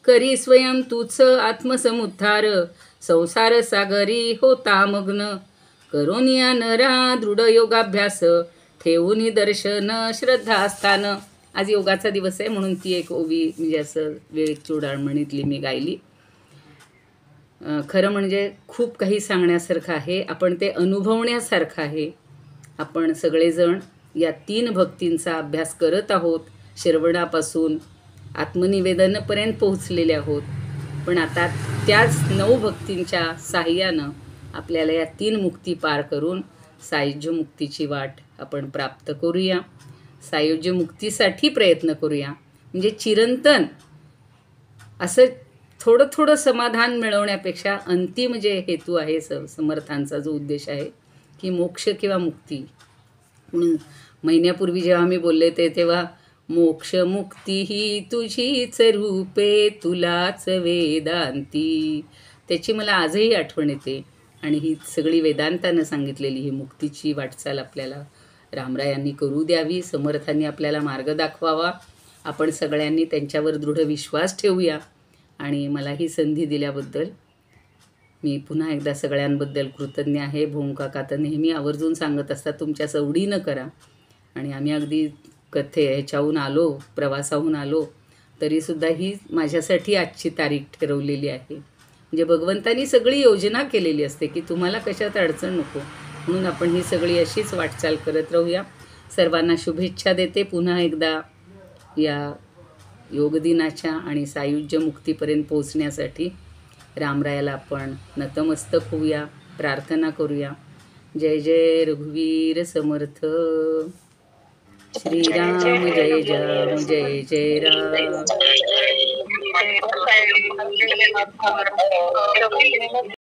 करी स्वयं तूच आत्मसमुद्धार, संसार सागरी होता मग्न, करून या नरा दृढ योगाभ्यास, ठेवून दर्शन श्रद्धास्थान. आज योगाचा दिवस आहे म्हणून ती एक ओवी म्हणजे असं विवेक चूडामणीतली मी गायली. खरं म्हणजे खूप काही सांगण्यासारखं आहे, आपण ते अनुभवण्यासारखं आहे. आपण सगळेजण या 3 भक्तींचा अभ्यास करत आहोत, श्रवणापासून आत्मनिवेदनापर्यंत पोहोचलेले आहोत. पण आता त्याच 9 भक्तींच्या साहाय्यानं आपल्याला या 3 मुक्ती पार करून सायुज्य मुक्तीची वाट आपण प्राप्त करूया. सायुज्य मुक्तीसाठी प्रयत्न करूया. म्हणजे चिरंतन असं थोडं थोडं समाधान मिळवण्यापेक्षा अंतिम जे हेतू आहे समर्थांचा जो उद्देश आहे की मोक्ष किंवा मुक्ती. म्हणून महिन्यापूर्वी जेव्हा मी बोलले तेव्हा मोक्ष मुक्ती ही तुझीच रूपे, तुलाच वेदांती, त्याची मला आजही आठवण येते. आणि ही सगळी वेदांतानं सांगितलेली ही मुक्तीची वाटचाल आपल्याला रामरायांनी करू द्यावी, समर्थांनी आपल्याला मार्ग दाखवावा. आपण सगळ्यांनी त्यांच्यावर दृढ विश्वास ठेवूया. आणि मला ही संधी दिल्याबद्दल मी पुन्हा एकदा सगळ्यांबद्दल कृतज्ञ आहे. भोंकाका तर नेहमी आवर्जून सांगत असतात म्हणजे सवडीनं करा. आणि आम्ही अगदी ह्याच्याहून आलो, प्रवासाहून आलो, तरीसुद्धा ही माझ्यासाठी आजची तारीख ठरवलेली आहे. म्हणजे भगवंतानी सगळी योजना केलेली असते की तुम्हाला कशात अडचण नको, म्हणून आपण ही सगळी अशीच वाटचाल करत राहूया. सर्वांना शुभेच्छा देते पुन्हा एकदा या योगदिनाच्या आणि सायुज्य मुक्तीपर्यंत पोहोचण्यासाठी. रामरायाला आपण नतमस्तक होऊया, प्रार्थना करूया. जय जय रघुवीर समर्थ. श्रीराम जय राम जय जय राम.